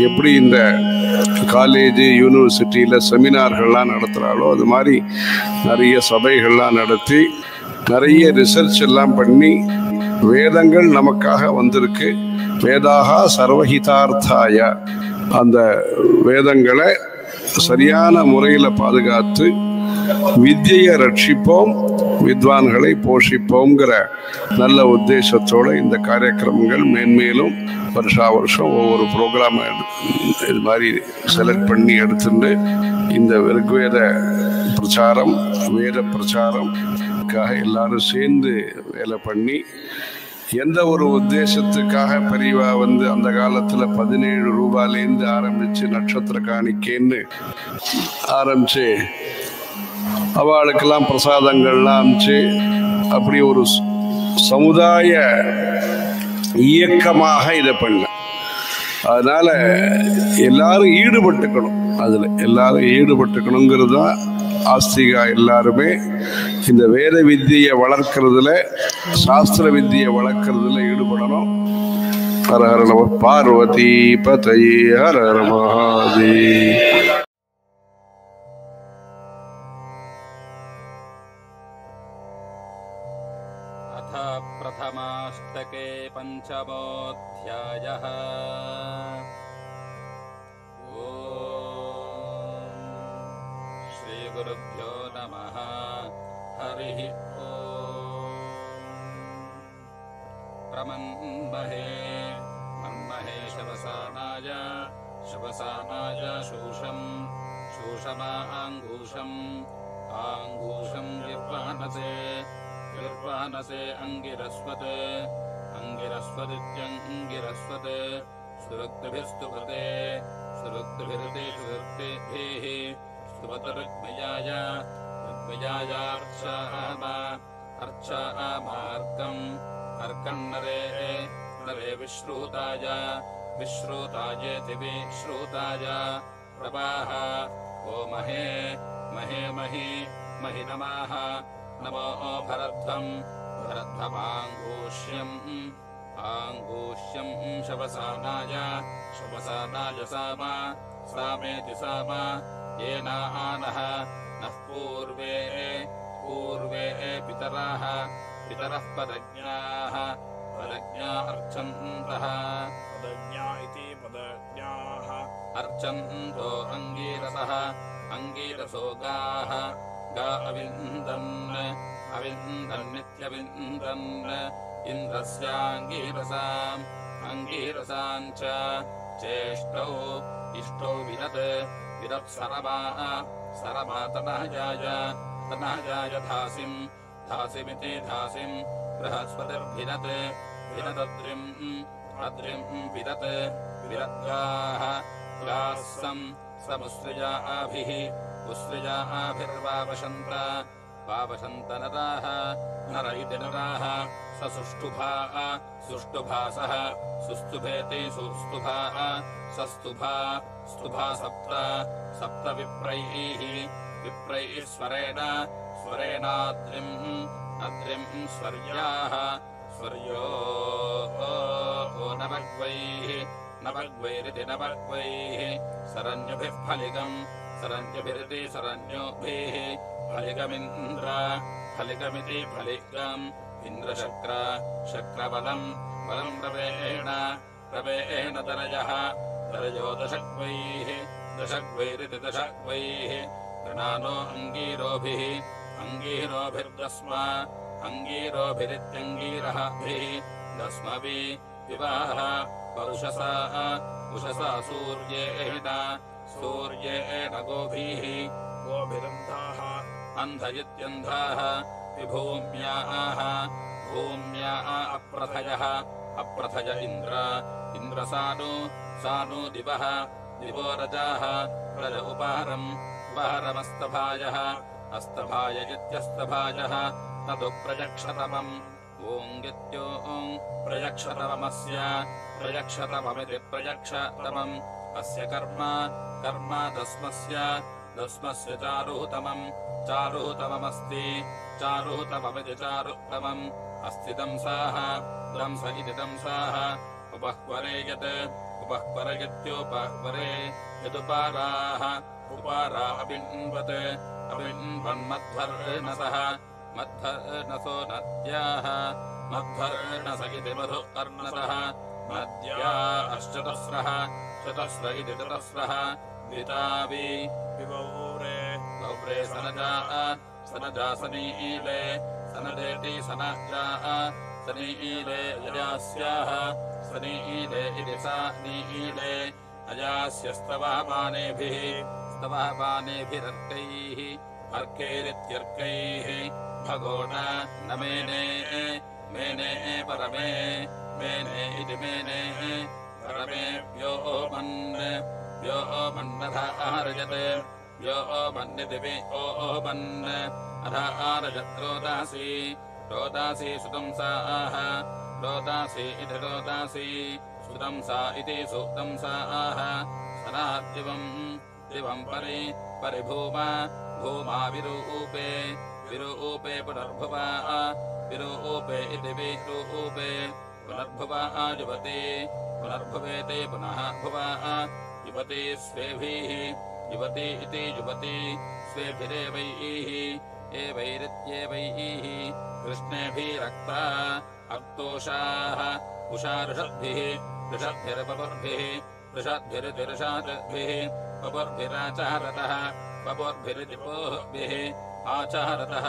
எப்படி இந்த காலேஜ் யூனிவர்சிட்டியில் செமினார்கள்லாம் நடத்துகிறாளோ அது மாதிரி நிறைய சபைகள்லாம் நடத்தி நிறைய ரிசர்ச் எல்லாம் பண்ணி வேதங்கள் நமக்காக வந்திருக்கு. வேதாகா சர்வஹிதார்த்தாய, அந்த வேதங்களை சரியான முறையில் பாதுகாத்து வித்யை ரட்சிப்போம், வித்வான்களை போஷிப்போங்கிற நல்ல உத்தேசத்தோடு இந்த காரியக்கிரமங்கள் மேன்மேலும் வருஷா வருஷம் ஒவ்வொரு ப்ரோக்ராம் இது மாதிரி செலக்ட் பண்ணி எடுத்துட்டு இந்த ரிக்வேத பிரச்சாரம், வேத பிரச்சாரம்காக எல்லாரும் சேர்ந்து வேலை பண்ணி எந்த ஒரு உத்தேசத்துக்காக பெரியவா அந்த காலத்தில் 17 ரூபாயிலேருந்து ஆரம்பித்து நட்சத்திர காணிக்கைன்னு ஆரம்பித்து அவளுக்கெல்லாம் பிரசாதங்கள்லாம் அனுப்பிச்சு அப்படி ஒரு சமுதாய இயக்கமாக இதை பண்ண. அதனால எல்லாரும் ஈடுபட்டுக்கணும், அதில் எல்லாரும் ஈடுபட்டுக்கணுங்கிறது தான் ஆஸ்திகா. எல்லாருமே இந்த வேத வித்தியை வளர்க்கறதுல, சாஸ்திர வித்தியை வளர்க்கறதுல ஈடுபடணும். ஹர ஹர நம பார்வதி பதயே ஹர ஹர மகாதேவ். प्रथमाष्टके पंचमोऽध्यायः। ओम श्री गुरुभ्यो नमः। हरिः ओम। प्रमन्महे मन्महे शवसानाय शूषमाङ्गूषम् निर्वाणसे अंगिरस्वदित्यंगिरस्वते सुरक्तभिस्तुपते सुरक्तभिरतेभिः स्तुपतऋग्मयाय अर्चामार्कम् अर्कन्नरे विश्रूतायेति विश्रूताय प्रवाह ओ महे नमः नमो भरध्वमाङ्गूष्यम् शवसानाय सामेति सामा येना आनः नः पूर्वे पितरः पदज्ञा अर्चन्तः पदज्ञा इति पदज्ञाः अर्चन्तो अंगीरसो गाः गा अविन्दन्नित्यविन्दन् इन्द्रस्याङ्गीरसाम् च चेष्टौ इष्टौ विरत्सरमा तनहजाय धासिमिति धासिम् बृहस्पतिर्भिरद्रिम् विरद्गाः उस्सृजाभिर्वावशन्त नर इति नराः स सुष्टुभासः सुस्तुभेति सुस्तुभाः सस्तुभा सप्त विप्रैः स्वरेणाद्रिम् स्वर्याः स्वर्यो नवग्वैरिति नवग्वैः सरन्युभिः सरन्युभिरिति सरन्योभिः फलिकमिति फलिकम् इन्द्रशक्रबलम् रवेण तरजो दशग्वैरिति दशग्वैः गणानो अङ्गीरोभिर्दस्मा अङ्गीरोभिरित्यङ्गीरःभिः दस्मभि विवाह उषसा सूर्येण गोभिरन्धाः अन्ध इत्यन्धाः विभूम्याः अप्रथय इन्द्रसानु दिवो रजाः रज उपहरमस्तभायः अस्तभाय इत्यस्तभायः तदु प्रजक्षतमम् ओङ्गित्यो प्रजक्षतममिति प्रजक्षतमम् अस्य कर्म दस्मस्य दस्मस्य चारुतमम् चारुतममस्ति चारुतममिति चारुतमम् अस्ति दंसाः दंस इति दंसाः उपह्वरे यत् उपह्वरयत्योपह्वरे यदुपाराः उपारा अबिन्वत् अबिन्वन्मध्वर्णसः मध्वर्णसो नद्याः मध्वर्णस इति मधुपर्णसः नद्या अश्चतस्रः चतस्र इति चतस्रः द्वितावि विवौरे गौरे सनजा सनीले सनदेति सनजा सनीले अजास्याः सनीले इति सा नीले अजास्य स्तवापानेभिरर्कैः अर्कैरित्यर्कैः भगोन न मेने मेने परमे मेने इति मेने परमे व्योमन्नधारजते व्योमन्निति व्योमन् अधारजत् रोदासी रोदासी सुतंसाः रोदासी इति रोदासी सुतंसा इति सुतंसाः सनाद्दिवम् दिवम् परिभूमा भूमा विरूपे विरूपे पुनर्भुवा विरूपे इति विरूपे पुनर्भुवा युवती पुनर्भुवेते पुनः भुवा युवती स्वेभिः युवती इति युवती स्वेभिरेवैः एवैरित्येवैः कृष्णेभिरक्ता अक्तोषाः उषा ऋषद्भिः ऋषद्भिर्पपुर्भिः ऋषद्भिरितिऋषाद्भिः पपुर्भिराचारतः पपुर्भिरितिपोभिः आचारतः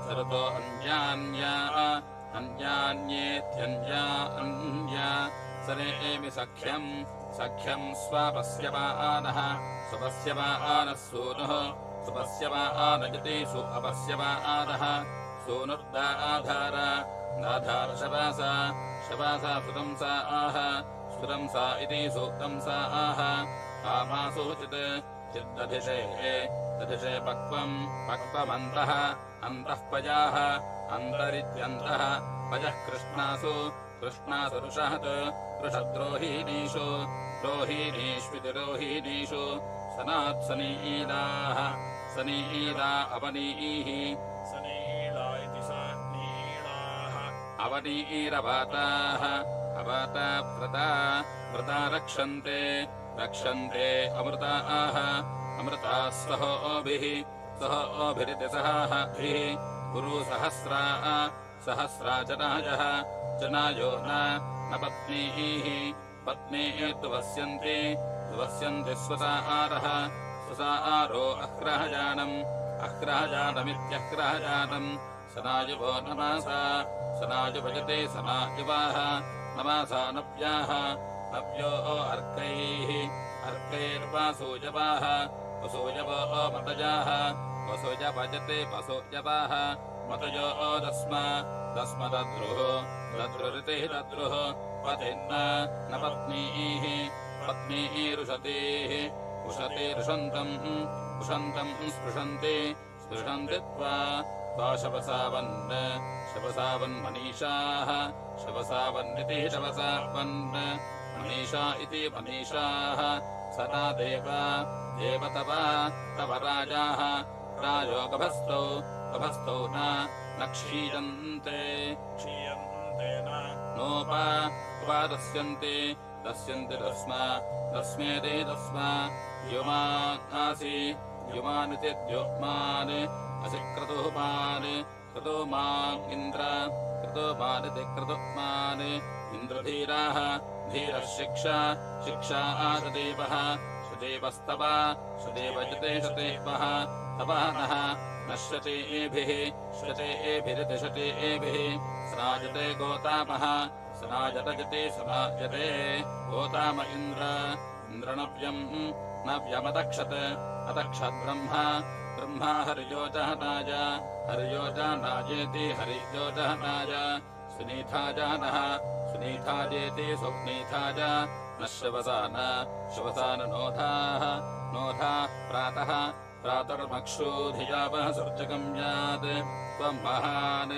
सरतो अन्यान्या अन्यान्येत्यन्या अन्या सरेमि सख्यम् सख्यम् स्वापस्यमानः स्वपस्यमानः सूनुः सुपस्यमानजति सु अपस्यमानः सूनुर्दाधार दाधार शवासा शवासा सुतंसाः सुतंसा इति सुतंसाः कामासूचित् चिद्दधिषे दधिषे पक्वम् पक्वमन्तः अन्तः पजाः अन्तरित्यन्तः पजः कृष्णासु कृष्णासु ऋषहत् ऋषद्रोहिणीषु रोहिणीष्विति रोहिणीषु सनात्सनीलाः सनीला अवनीः सनीला इति सनीलाः अवनीरवाताः अवाता व्रता रक्षन्ते रक्षन्ते अमृताः अमृताः सहोभिरिति सहाभिः गुरु सहस्रा जनायः जनायो न पत्नीः पत्नीः तुवस्यन्ति स्वसारः स्वसारो अह्राजानमित्यह्राजानम् सनायुवो नमासा सनायुभजते सनायुवाः नमासा नव्याः नव्यो अर्कैः अर्कैर्वासूयवाः वसूयवो मतजाः वसूयभजते वसूयवाः मतयो दस्मदद्रुः दद्रुरितिः दद्रुः पतिन्न न पत्नीः पत्नीरुषतीः उषते ऋषन्तम् स्पृशन्ति त्वा शवसावन्मनीषाः शवसावन्निति शवसावन् मनीषा इति मनीषाः सदा देवतव तव राजाः राजो गभस्तौ न क्षीयन्ते नोपादस्यन्ति तस्मेति तस्मा द्युमासि द्युमानिति द्युमान् असि क्रतुमान् क्रतुमानिति क्रतुमान् इन्द्रधीराः धीरः शिक्षा सदेवः सदेवस्तव सदेवजते सदेवः तवः नः नश्यतेभिः शतेभिरिति शतेभिः सनाजते गोतामः सनाजतजते सनाजते गोताम इन्द्रनव्यमतक्षत् ब्रह्मा हरियोजहनाजेति हरियोजहनाज सुनीथाजानः सुनीथाजेति सुनीथाज नः शवसान नोधा प्रातः प्रातर्मक्षूधियावः सर्जकम् यात् त्वम् महान्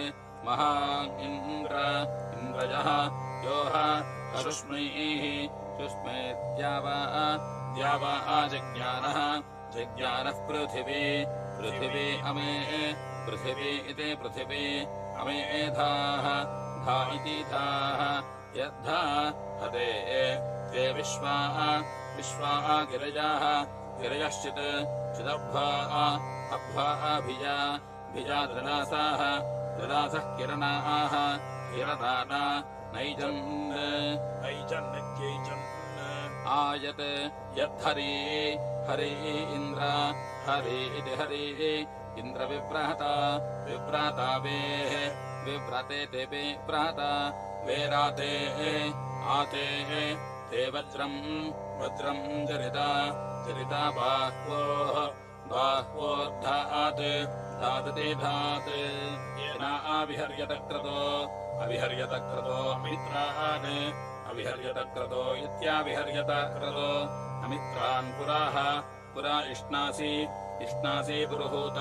इन्द्रयः योः शुष्मैः शुष्मे द्यावा आजज्ञानः जिज्ञानः पृथिवी पृथिवी अमे पृथिवी इति पृथिवी अमेधाः धा इति धाः यद्धा हते ते विश्वाः विश्वाः गिरजाः गिरयश्चित् चिदब्भाः अब्भाः भिजा भिजा दृढासाः दृढासः किरणाः किरणाना नैजन् नैजन्नित्यैजन् आयत् यद्धरी हरि इन्द्र हरि इति हरि इन्द्र विव्रहता विव्रहता वेः विव्रते ते विव्रहता वेराते आते ते वज्रम् वज्रम् जरिता जरिता बाह्वोः बाह्वोर्धात् धातुते धात् येन अविहर्यतक्रतो अविहर्यतक्रतो मित्रान् अविहर्यतक्रतो इत्याविहर्यतक्रतो अमित्रान् पुराः पुरा इष्णासि इष्णासि पुरुहूत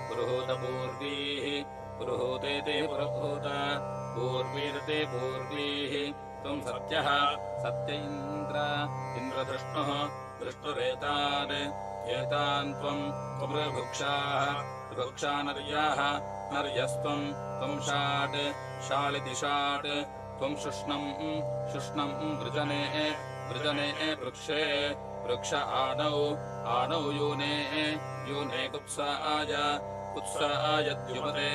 पुरुहूत पूर्वीः पुरुहूतेति पुरुहूत पूर्वीरते पूर्वीः त्वम् सत्यः सत्य इन्द्रधृष्णुः दृष्टुरेतान् एतान् त्वम् त्वमृभुक्षाः ऋभुक्षा नर्याः नर्यस्त्वम् त्वम् षाट् शालिति षाट् त्वम् शुष्णम् शुष्णम् वृजने वृजने वृक्षे वृक्ष आनौ आनौ यूने यूने कुत्साय कुत्साय द्युमते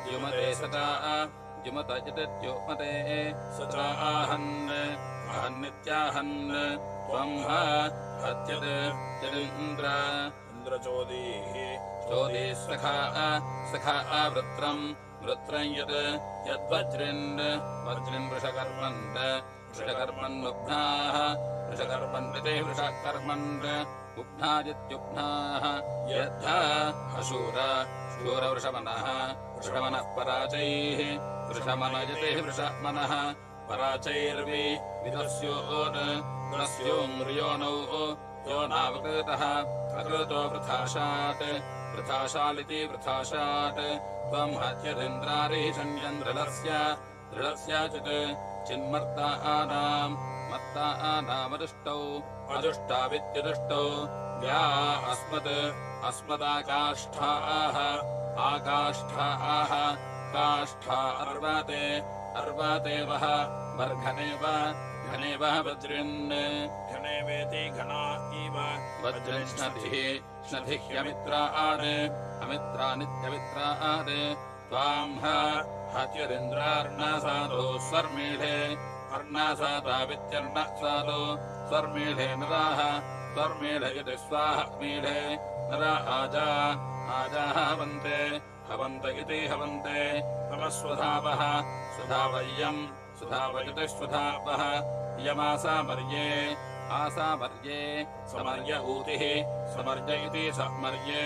द्युमते सता द्युमत द्युमते सता आहन् आहन्नित्याहन् त्वम् हत्यत् यदिन्द्र इन्द्रचोदीः चोदीः सखा सखा वृत्रम् वृत्रम् यत् यद्वज्रिन् वज्रिन् वृषकर्मन् वृषकर्मन्नुग्नाः वृषकर्मन्विते वृषकर्मन् उग्नादित्युग्नाः यद्ध अशूर शूरवृषमनः वृषमनः पराचैः वृषमनयते वृषमनः पराचैर्वि विदस्योन् दस्योङ्ग्रियोनौ योनावकृतः अकृतो वृथाशात् वृथाशालिति वृथाशात् त्वम् हत्यदिन्द्रारीशन्यन् दृढस्याचित् चिन्मर्तानाम् मर्तानामदुष्टौ अदुष्टावित्यदुष्टौ व्या अस्मत् अस्मदाकाष्ठाः आकाष्ठाः काष्ठा अर्वाते अर्वाते वः वर्घनेव घनेव वज्रिन् घनेवेति घना इव वज्रिन् श्नधिः ह्यमित्रान् अमित्रानित्यमित्रान् त्वाम् हत्यदिन्द्रार्णासादो स्वर्मीढे अर्णासादावित्यर्णसादो स्वर्मीढे नराः स्वर्मीढ इति स्वाह मीढे नरा आजा आजाः हवन्ते हवन्त इति हवन्ते तमस्वधावः स्वधावय्यम् स्वधावयति स्वधावः यमासामर्ये आसामर्ये समर्य ऊतिः समर्य इति समर्ये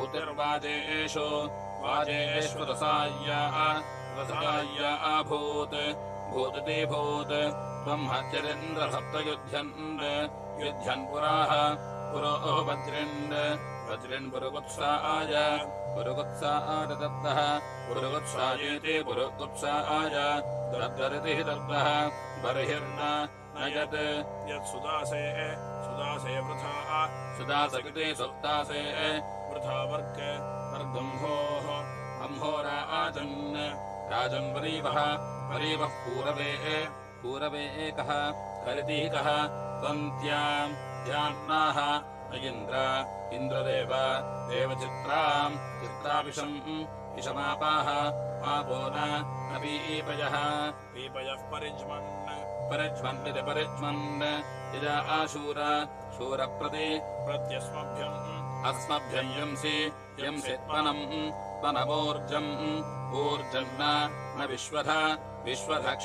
ऊतिर्वाजेषु वाजेष्वरसाय रसाय अभूत् भूतिति भूत् त्वम् हत्यदिन्द्रसप्तयुध्यन् युध्यन् पुराः पुरो वज्रिन् वज्रिन् पुरुकुत्साय पुरुकुत्साय दत्तः पुरुकुत्सायेति पुरुकुत्साय दद्दरिति दत्तः बर्हिर्न नयत् यत्सुदासे सुदासे वृथा सुदासकृते सुदासे वृथा वर्ग वर्गम्भोः अम्भोराजन् राजन् वरीवः वरीवः पूरवे एकः करितिः कः त्वन्त्याम् ध्यान्नाः न इन्द्रदेव देवचित्राम् चित्राविषम् विषमापाः पापो न पीपयः पीपयः परिज्मन्निति परिज्मन् यजा आशूर शूरप्रति प्रत्यस्मभ्यम् अस्मभ्यम् यंसि त्वनमूर्जम् ऊर्जन्न न विश्वध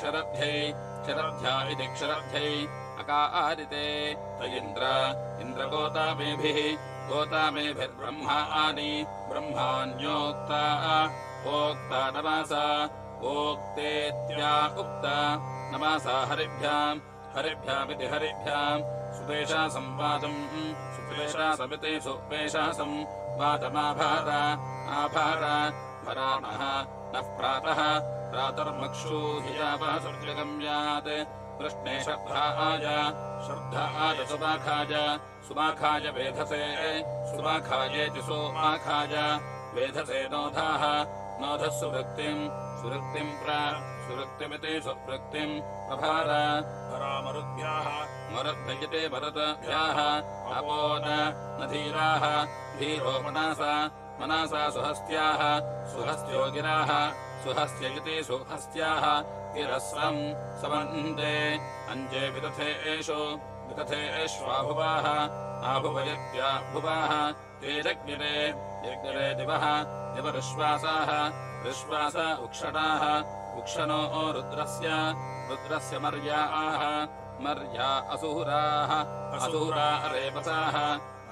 क्षरध्या इति क्षरध्यै अकारिते त इन्द्रगोतामेभिः गोतामेभिर्ब्रह्माणि ब्रह्माण्योक्ता ओक्ता नमासा ओक्तेत्या उक्ता नमासा हरिभ्यामिति हरिभ्याम् सुपेशा संवादम् सुपेशा समिति सुपेशा संवादमाभार पराणः नः प्रातः प्रातर्मक्षूहियावः सूर्यगम्यात् कृष्णे श्रद्धाय सुमाखाय वेधसे सुमाखायेति सोमाखाय वेधसे नोधाः सुवृत्तिम् सुवृत्तिमिति सुवृत्तिम् प्रभार परामरुद्भ्याः मरुद्भ्यजते मरुद्भ्याः अपो न धीराः धीरो मनसा सुहस्त्याः सुहस्त्यो गिराः सुहस्त्यजिते सुहस्त्याः गिरस्रम् समन्ते अञ्जे विदथेष्वाभुवाः आभुवयत्या भुवाः ते जग्निरे दिवः दिवरुश्वासाः ऋश्वास उक्षणाः उक्षणो रुद्रस्य मर्याः मर्या असुराः असुरा अरेपसाः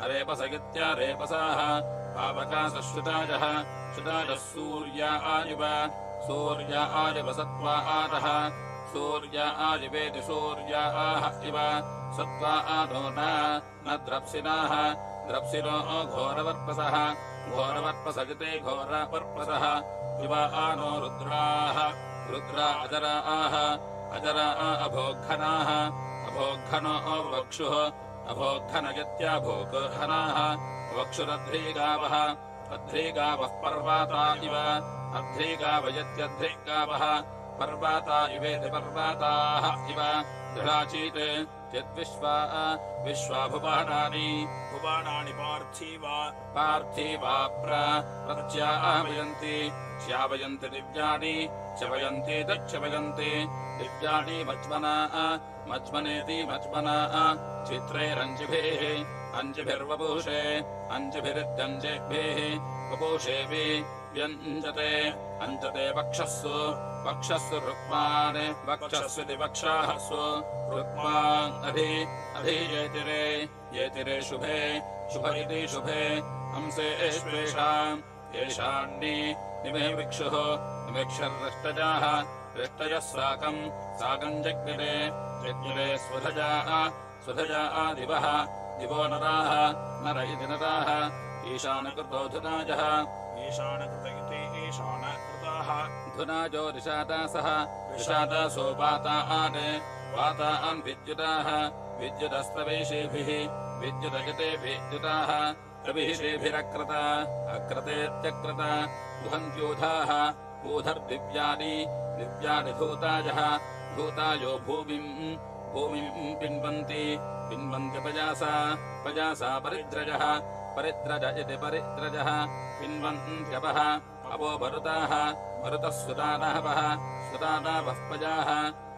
अरेपसगित्यारेपसाः पावकासश्रुताजः श्रुताजः सूर्या आजिव सत्त्वा आतः सूर्या आजिवेति सूर्या आह इव सत्त्वा आदो न द्रप्सिनाः द्रप्सिनो घोरवर्पसः घोरवर्पसगिते घोरवर्पसः इव आनो रुद्राः रुद्रा अजराः अजरा अभोघनाः अभोघनो वक्षुः अभोघनयत्याभोघनाः वक्षुरध्रीगावः अध्रीगावः पर्वाता इव अध्रीगावयत्यध्रीगावः पर्वाता इवेति पर्वाताः इव दृढाचीत् विश्वाभुवानानि पार्थिवा प्रत्यावयन्ति श्यावयन्ति दिव्यानि शवयन्ति तच्छवयन्ति दिव्यानि मज्मनेति मज्मना चित्रैरञ्जिभिः अञ्जिभिर्वपुषे अञ्जिभिरित्यञ्जिभिः वपुषेऽपि व्यञ्जते अञ्जते वक्षस्सु रुक्मान् वक्षस्विति वक्षाःसु रुक्मान् येतिरे शुभे शुभ इति शुभे हंसेष्वेषाम् येषान्नि निमे विक्षुः निमिक्षर्रष्टजाः रष्टजः साकम् जग्निरे स्वधजा दिवः दिवो नराः नर इति नराः ईशानकृतो धुनाजः ईशानकृत इति ईशानकृताः धुनाजो ऋषादासः ऋषादासो वातान् विद्युताः विद्युतस्तवेषेभिः विद्युतजते विद्युताः तविषेभिरक्रता अक्रतेत्यक्रता दुहन्त्यूधाः ऊधर्दिव्यानि धूताजः धूतायो भूमिम् पिन्वन्ति पजासा परिद्रज इति परिद्रजः पिन्वन्त्यपः अपो मरुताः सुदानावः पजाः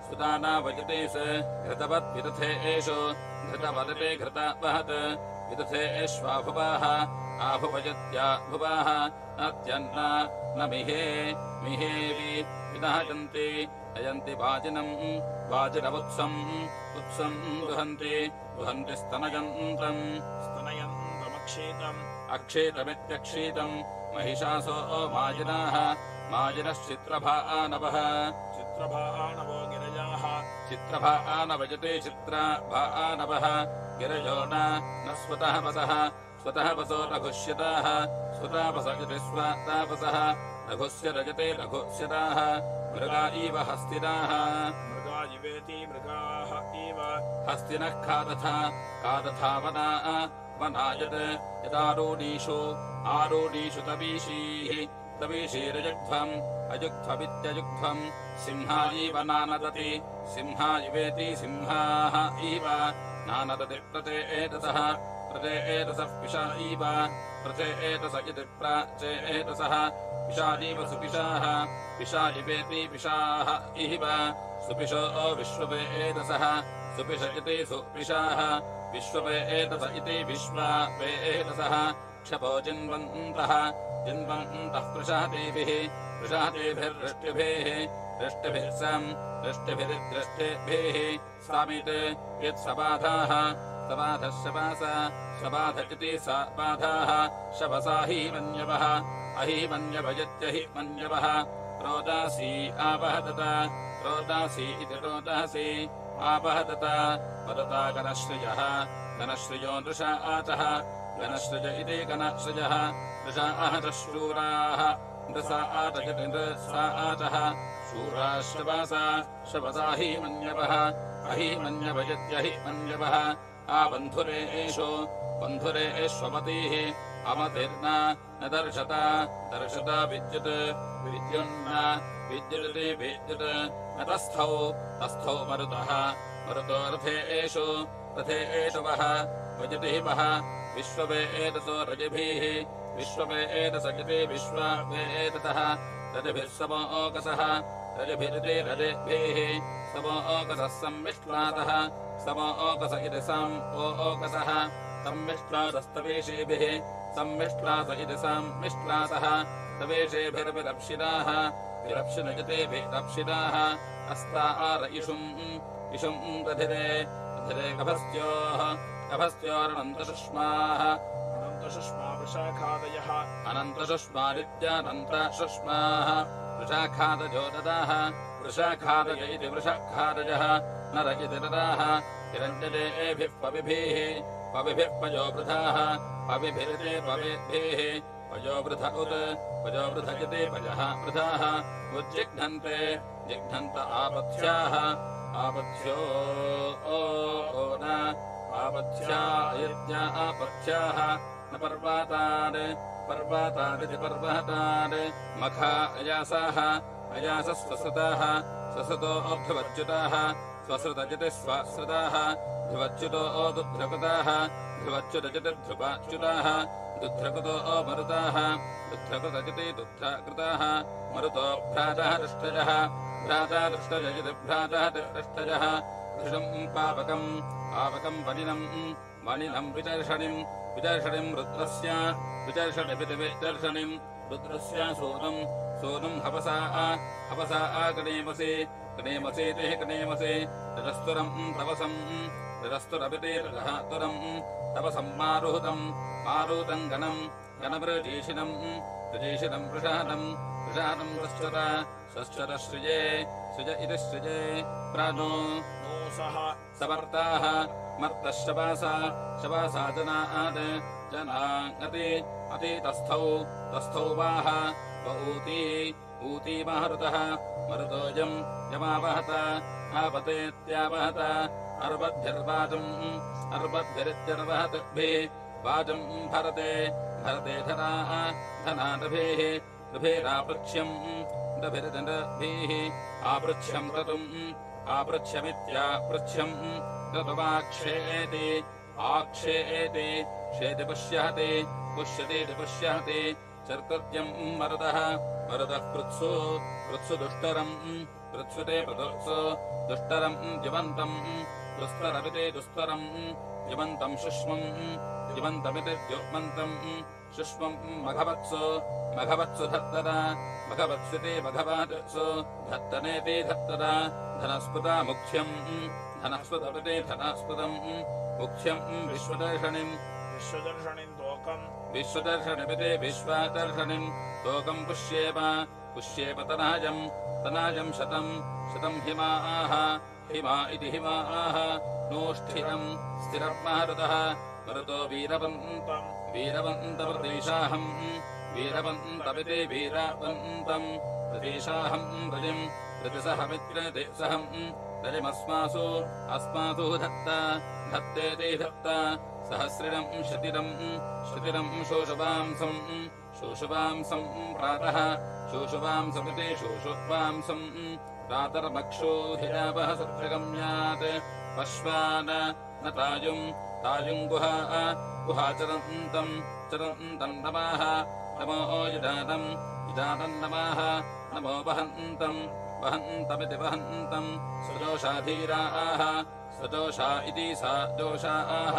सुदानावयतेस् घृतवद्विदथेषु घृतवदते घृतावहत् विदथेष्वाभुवाः आभुवयत्या भुवाः अत्यन्ना न मिहेवि विदायन्ति नयन्ति वाजिनमुत्सम् दुहन्ति स्तनयन्तमक्षेतम् अक्षेतमित्यक्षेतम् महिषासो माजिनश्चित्रभानवः चित्रभानवो गिरजाः चित्रभानवजते चित्रभानवः गिरजो न स्वतः वसो रघुष्यताः स्वतापस इति स्वतापसः रघुस्य रजते रघुष्यताः मृगा इव हस्तिनाः मृगा इवेति मृगाः इव हस्तिनः खादथा वनायत् यदारूढीषु तवीषीरजुग्ध्वम् अजुग्ध्वमित्यजुग्ध्वम् सिंहा इव नानदति सिंहा इवेति सिंहाः इव नानदति प्रतेतसः पिशा इव प्रतेतस इति प्राचेतसः पिशादीव सुपिशाः पिशा इवेति पिशाः इव सुपिशो विश्ववेतसः सुपिश इति सुपिशाः विश्ववेतस इति विश्ववेतसः क्षपो जिन्वन्तः पृषातेभिर्दृष्टिभिः दृष्टिभिरिद्रष्टिभिः सामित् यत्सबाधाः सबाधः शबाध इति सबाधाः शबसा हि मन्यवः अहिमन्यभयत्यहिमन्यवः रोदासी आवहदत रोदासी इति रोदासी आवहदत वदता गणश्रियः गणश्रियो नृषाचः गणश्रिय इति गणश्रियः नृषाः शूराः नृसा आटजति नृसा आटः शूरा शवासा शवसा हीमन्यवः अहीमन्यवयत्यहिमन्यवः आबन्धुरेषु बन्धुरेष्वमतीः अमतिर्न न दर्शता दर्शता विद्युत् विद्युन्न विद्युते विद्युत् न तस्थौ तस्थौ मरुतः मरुतो रथेषु रथेषु वः वजतिवः विश्ववेदसो रजभिः विश्ववेदसजते विश्ववेदतः रजभिः समोकसः रजभिरिति रजभिः समोकसः सम्मिश्लातः समोकस इति समोकसः सम्मिश्लातस्तवेषेभिः सम्मिश्लात इति सम्मिश्लातः तवेषेभिरभिरप्सिताः विरप्सिनजतेभिरप्सिताः अस्तार इषुम् इषुम् दधिरे दधिरे गभस्त्योः गभस्त्योरनन्तसुष्माः अनन्तसुष्मा वृषाखादयः अनन्तसुष्मादित्यानन्तसुष्माः वृषाखादजो ददाः वृषाखादय इति वृषाखादयः नर इति नराः हिरञ्जनेभिः पविभिः पविभिः पयोवृधाः पविभिरिति पविभिः पयोवृध उत् पयोवृध इति पयः वृधाः उज्जिघ्नन्ते जिघ्नन्त आपथ्याः आपथ्यो न आपथ्या इत्या आपथ्याः न पर्वतान् पर्वतानिति पर्वतान् मखा अयासाः अयासस्वसृताः स्वसृतो ध्रुवच्युताः स्वसृतजिति स्वसृताः ध्रुवच्युतो दुध्रकृताः ध्रुवच्युतजिति ध्रुवाच्युताः दुध्रकृतो मरुताः दुध्रकृतजिति दुध्रकृताः मरुतो भ्रातः दृष्टजः भ्राता दृष्टजजिति भ्रातः दृष्टजः घृषम् पावकम् पावकम् वनिनम् वनिनम् विचर्षणिम् विचर्षणिम् रुद्रस्य विचर्षणिमिति विचर्षणिम् रुद्रस्य सूनुम् सूनुम् हवसा हवसा गणेमसि गणेमसीति गणेमसि रजस्तुरम् तवसम् रजस्तुरमिति रजस्तुरम् तवसम् मारुहतम् मारुतम् गणम् गणवृजीषिणम् रजीषिणम् वृषाणम् वृषाणम् सश्चर सश्चर सृजे सृज इति सृजे प्राणो नोसः सवर्ताः मर्तः शवासा शवासा जनात् जनाति अतितस्थौ तस्थौ वाह व ऊती ऊती मारुतः मरुतोऽयम् यमावहत आपतेत्यावहत अर्बद्भिर्वाजम् अर्बद्भिरित्यर्वहद्भिः वाजम् भरते भरते धनाः धनादभिः ऋभिरापृच्छ्यम् रभिर्दनभिः आपृच्छ्यम् क्रतुम् आपृच्छ्यमित्यापृच्छ्यम् क्रतुमाक्षेति आक्षेति क्षेति पुष्यहति पुष्यतीति पुष्यहति चर्कृत्यम् मरुतः मरुतः पृत्सु पृत्सु दुष्टरम् पृत्सुते पृथुत्सु दुष्टरम् द्युमन्तम् दुस्तरमिति दुस्तरम् द्युमन्तम् शुष्मम् द्युमन्तमिति द्युमन्तम् शुष्मम् मघवत्सु मघवत्सु धत्तर मघवत्सिति मघवत्सु धत्तनेति धत्तर धनस्पृता मुख्यम् धनस्पृतमिति धनस्पृतम् मुख्यम् विश्वदर्शनिम् विश्वदर्शनिम् तोकम् विश्वदर्शनिमिति विश्वदर्शनिम् तोकम् पुष्येम पुष्येम तनाजम् तनाजम् शतम् शतम् हिमाः हिमा इति हिमाः नोष्ठिरम् स्थिरम् मारुतः मरुतो वीरवन्तम् वीरवन्तप्रतीशाहम् वीरवन्तमिति वीरवन्तम् प्रतीशाहम् रजिम् प्रतिसहमित्रतिसहम् रजिमस्मासु अस्मासु धत्त धत्तेति धत्त सहस्रिणम् श्रुतिरम् श्रुतिरम् शोषवांसम् शोषवांसम् प्रातः शोषवांसमिति शोषवांसम् प्रातर्मक्षोहिरावः सत्यगम्यात् पश्वान न तायुम् तायुम् गुहा गुहा चरन्तम् चरन्तम् नमाः नमो युधानम् युधानम् नमाः नमो वहन्तम् वहन्तमिति वहन्तम् सजोषाधीराः सजोषा इति सा जोषाः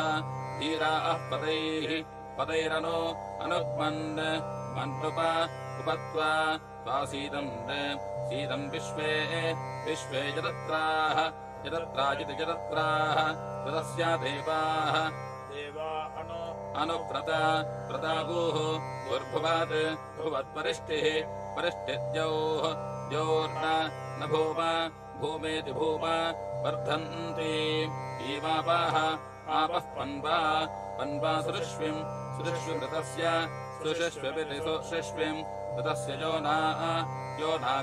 धीराः पदैः पदैरनु अनुग्मन् मन्नुप उपत्वा त्वासीदम् सीदम् विश्वे विश्वे जतत्राः जतत्राजिति जतत्राः तदस्या देवाः देवा अनु अनुव्रता व्रतागुः भूर्भुवत् भुवत्परिष्टिः परिष्टिद्यौः द्योर्न न भूम भूमेति भूम वर्धन्ति ईवापाः आपः पन्वा पन्वा सुरिष्विम् सुरिष्विमृतस्य सुशिष्विमिति सुशिष्विम् ततस्य योना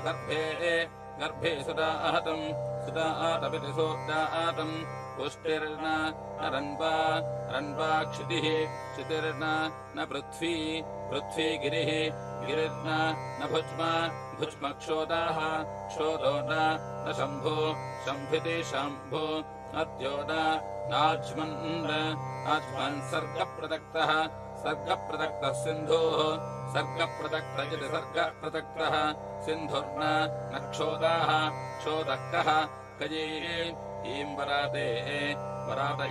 गर्भे सुदातमिति सुदातम् पुष्टिर्न रन्वा क्षितिर्न पृथ्वी गिरिर्न भुज्म क्षोदाः क्षोदो न शम्भिति शम्भो अद्यो नाज्मन् सर्गप्रदक्तः सिन्धोः सर्गप्रदक्तः सिन्धुर्न क्षोदाः क्षोदः कः कये ईं वराते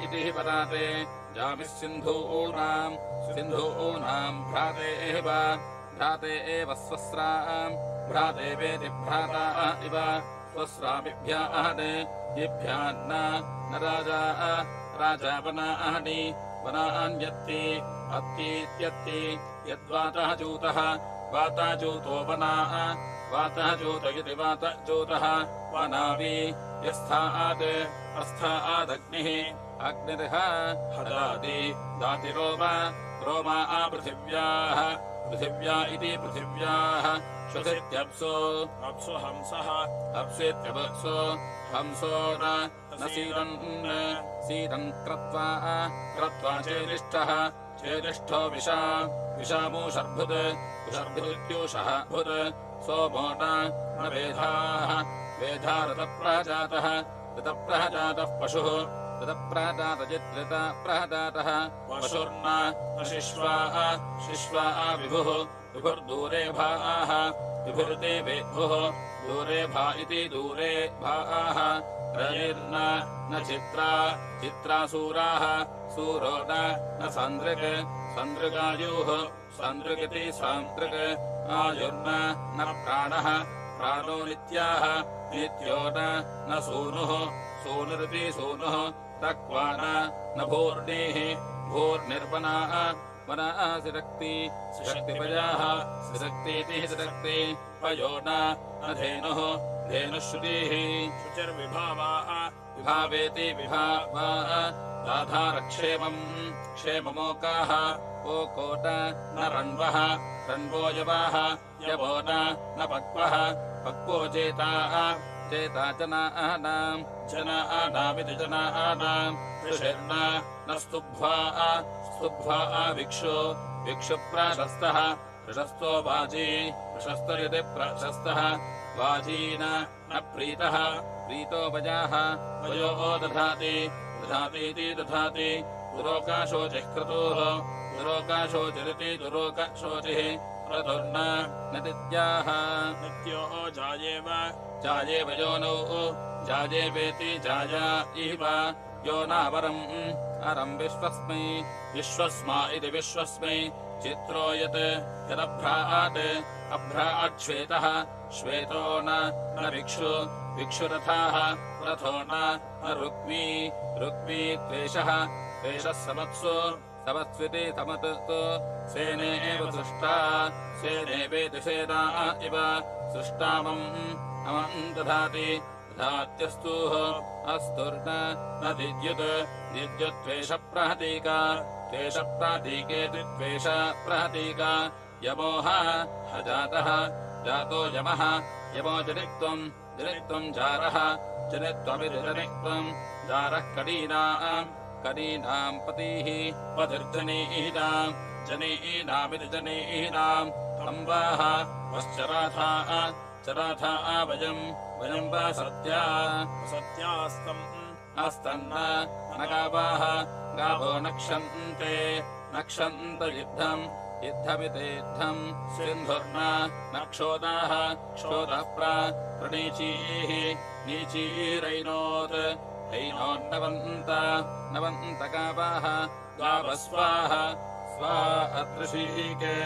इति वराते जामिः सिन्धूनाम् भ्राते एव स्वस्राम् भ्राते वेति भ्राता इव स्वस्रामिभ्याहते इभ्यान्न न राजा वनान्यत्ति अत्तीत्यत्ति यद्वातः जूतः वाताजूतो वनाः वातः जूत इति वातजूतः वनावि यस्थादग्निः अग्निर्ह हदाति दाति रोमा पृथिव्या इति पृथिव्याः श्वसित्यप्सो हंसः अप्सेत्यवत्सो हंसो न सीदन् क्रत्वा चेदिष्ठो विषामूषर्भुदित्यूषः भुत् सोमो न वेधा ऋतप्रजातः पशुः ऋतप्रजातजित्रितप्रजातः पशुर्न शिश्वा विभुर्दूरे भाः विभुर्देवेभुः दूरे भा इति दूरे भाः रयिर्न चित्रासूराः सूरो न सन्द्रगायुः सन्द्रगिति सान्द्रग आयुर्न प्राणो नित्याः नित्यो न सूनुः सूनुरिति सूनुः तक्वा न भूर्णिः भूर्निर्वनाः वनाः सिरक्तिपयाः सिरक्तीति सिरक्ति पयो न धेनुः धेनुश्रुतिः विभावेति विभावाः दाधारक्षेममोकाः ओकोट न रण्वः रण्वो यवाः यवो न पक्वः पक्वो चेता जनानामिति जनानाम् ऋषिर्न स्तुभ्वा विक्षुप्रशस्तः प्रशस्तो वाजी प्रशस्तरिति प्रशस्तः वाजी न प्रीतो वयो दधातीति दधाति दुरोकाशोचिः क्रतुः दुरोकाशोचिरिति दुरोकशोचिः क्रतुर्न दित्याः नित्यो जायेव योनौ जायेवेति जाया इव योनावरम् अरम् विश्वस्मा इति विश्वस्मै चित्रो यदभ्राट्श्वेतः श्वेतो न विक्षुरथाः रथो न रुक्मी त्वेषः समत्स्विति समत्तु सेने एव सृष्टा सेनेवेति सेना इव सृष्टामम् दधाति दधात्यस्तुः अस्तुर्न दिद्युत्त्वेषप्रहतीका त्वेषप्रहतीकेति त्वेषप्रहतीका यमोह जातः जातो यमः यमो जनित्वम् जारः जनित्वमिति जनित्वम् जारः कनीनाम् पतिः पतिर्जनीनामिति जनीनाम् अम्बाः चराथा वयम् वा सत्यास्तन्न न गावाः गावो नक्षन्ते युद्धमितेद्धम् सिन्धुर्न क्षोदाः क्षोदः प्रणीचीः नीचीरैनोत् नवन्त गावाः गावस्वाः स्वा अदृशीके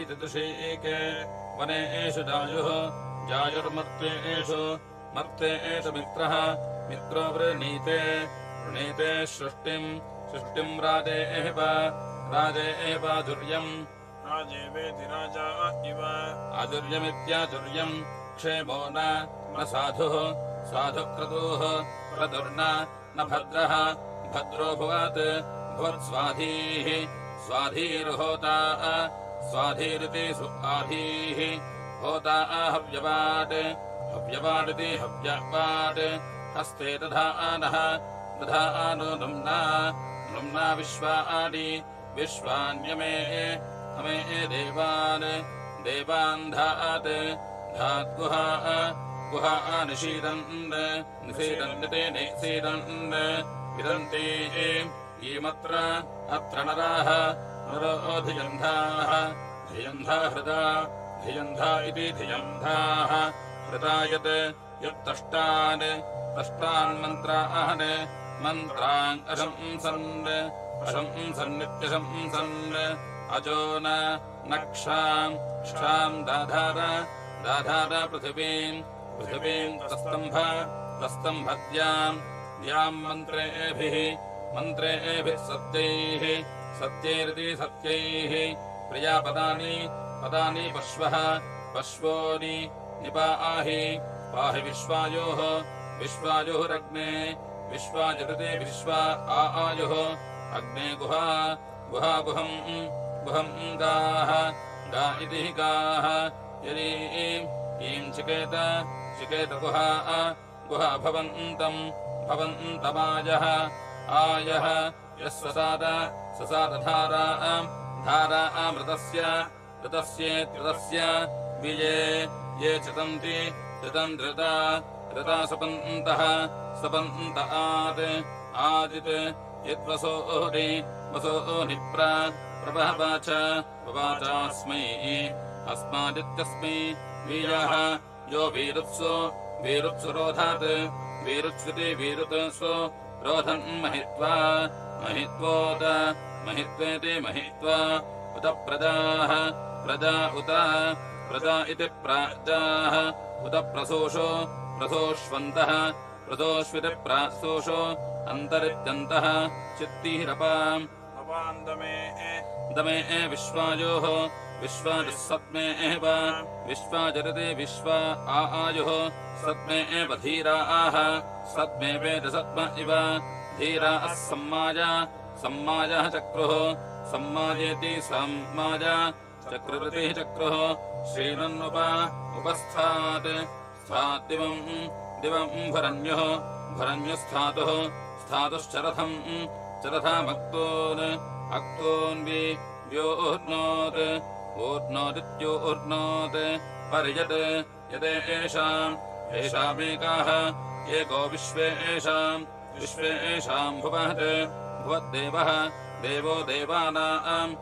इति दृशीके वनेषु जायुर्मर्तेषु मित्रः मित्रो वृणीते सृष्टिम् राजे एव आधुर्यम् राजेवेति राजा इव आधुर्यमित्याधुर्यम् क्षेमो न साधुः क्रतुः क्रतुर्न भद्रः भद्रो भुवत्स्वाधीः स्वाधीर्होता स्वाधीरिति सु आधीः होता हव्यवाट् हव्यवाटिति हव्यवाट् हस्ते दधानः दधानो नुम्ना विश्वानि विश्वान्यमे अमे देवान् देवान् धात् गुहा निषीदन् निषीदन्ते निषीदन् विदन्ति इमत्र अत्र नराः नरोऽधिजन्धाः धियन्धा हृदा धियन्धा इति धियन्धाः हृदा यत्तष्टान् तष्टान्मन्त्रान् मन्त्रान् अशंसन्नित्यशंसन् अजो न क्षाम् दाधार पृथिवीम् तस्तम्भद्याम् मन्त्रेभिः सत्यैरिति सत्यैः प्रियापदानि पश्वोनि निपाहि विश्वायोरग्ने विश्वाजृते विश्वा आयुः अग्ने गुहम् गाः गा इति गाः यदि ईम् चिकेत गुहा भवन्तमायः आयः यः ससादधारा ऋतस्येत्युतस्य विये ये चितन्ति ऋतम् ऋता सपन्त आदित् यद्वसोनि प्रवाचास्मै अस्मादित्यस्मै वीयः यो वीरुत्सु रोधात् वीरुत्स्विति वीरुत्सु रोधन् महित्वेति महित्वा उत प्रजाः प्रजा इति प्राजाः उत प्रसोष्वन्तः प्रसोष्विति प्रासोषो अन्तरित्यन्तः चित्तिरपाम् दमे विश्वायोः सत्मे एव विश्वाजरते विश्वा आयुः सत्मे एव धीराः सत्मे वेद सत्म इव धीराः सम्मायः चक्रुः सम्मायेति सम्माया चक्रुतिः चक्रुः श्रीरन्नुपस्थात् दिवम् भरन्युः स्थातुश्चरथम् अक्तोन्व्योर्नोत् ऊर्नोदित्योर्नोत् पर्यत् यदेषामेकाः एको विश्वेषाम् भुवद्देवः देवो देवानाम्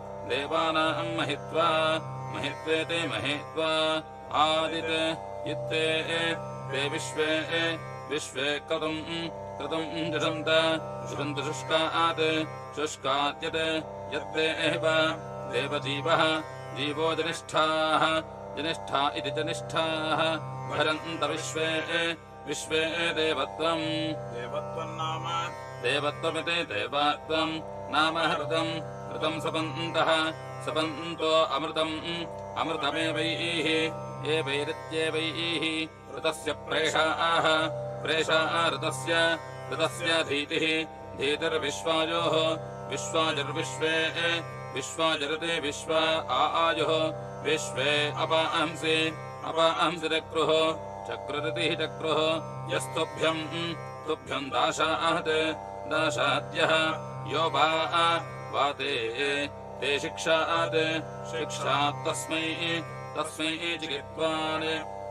महित्वेते महित्वा आदित् इत्ते ते विश्वे क्रतुम् जुषन्त शुष्कात् यद्देव देवजीवः जीवो जनिष्ठाः इति जनिष्ठाः भरन्त विश्वे देवत्वम् देवत्वमिति देवत्वम् नाम ऋतम् सपन्तो अमृतमेवैः एवैरित्येवैः ऋतस्य प्रेषाः ऋतस्य धीतिः धीतिर्विश्वायोः विश्वाजरते विश्वा आयुः विश्वे अपांसि चक्रुः चक्रुतिः चक्रुः यस्तुभ्यम् दाशात्यः यो वाते ते शिक्षात् तस्मै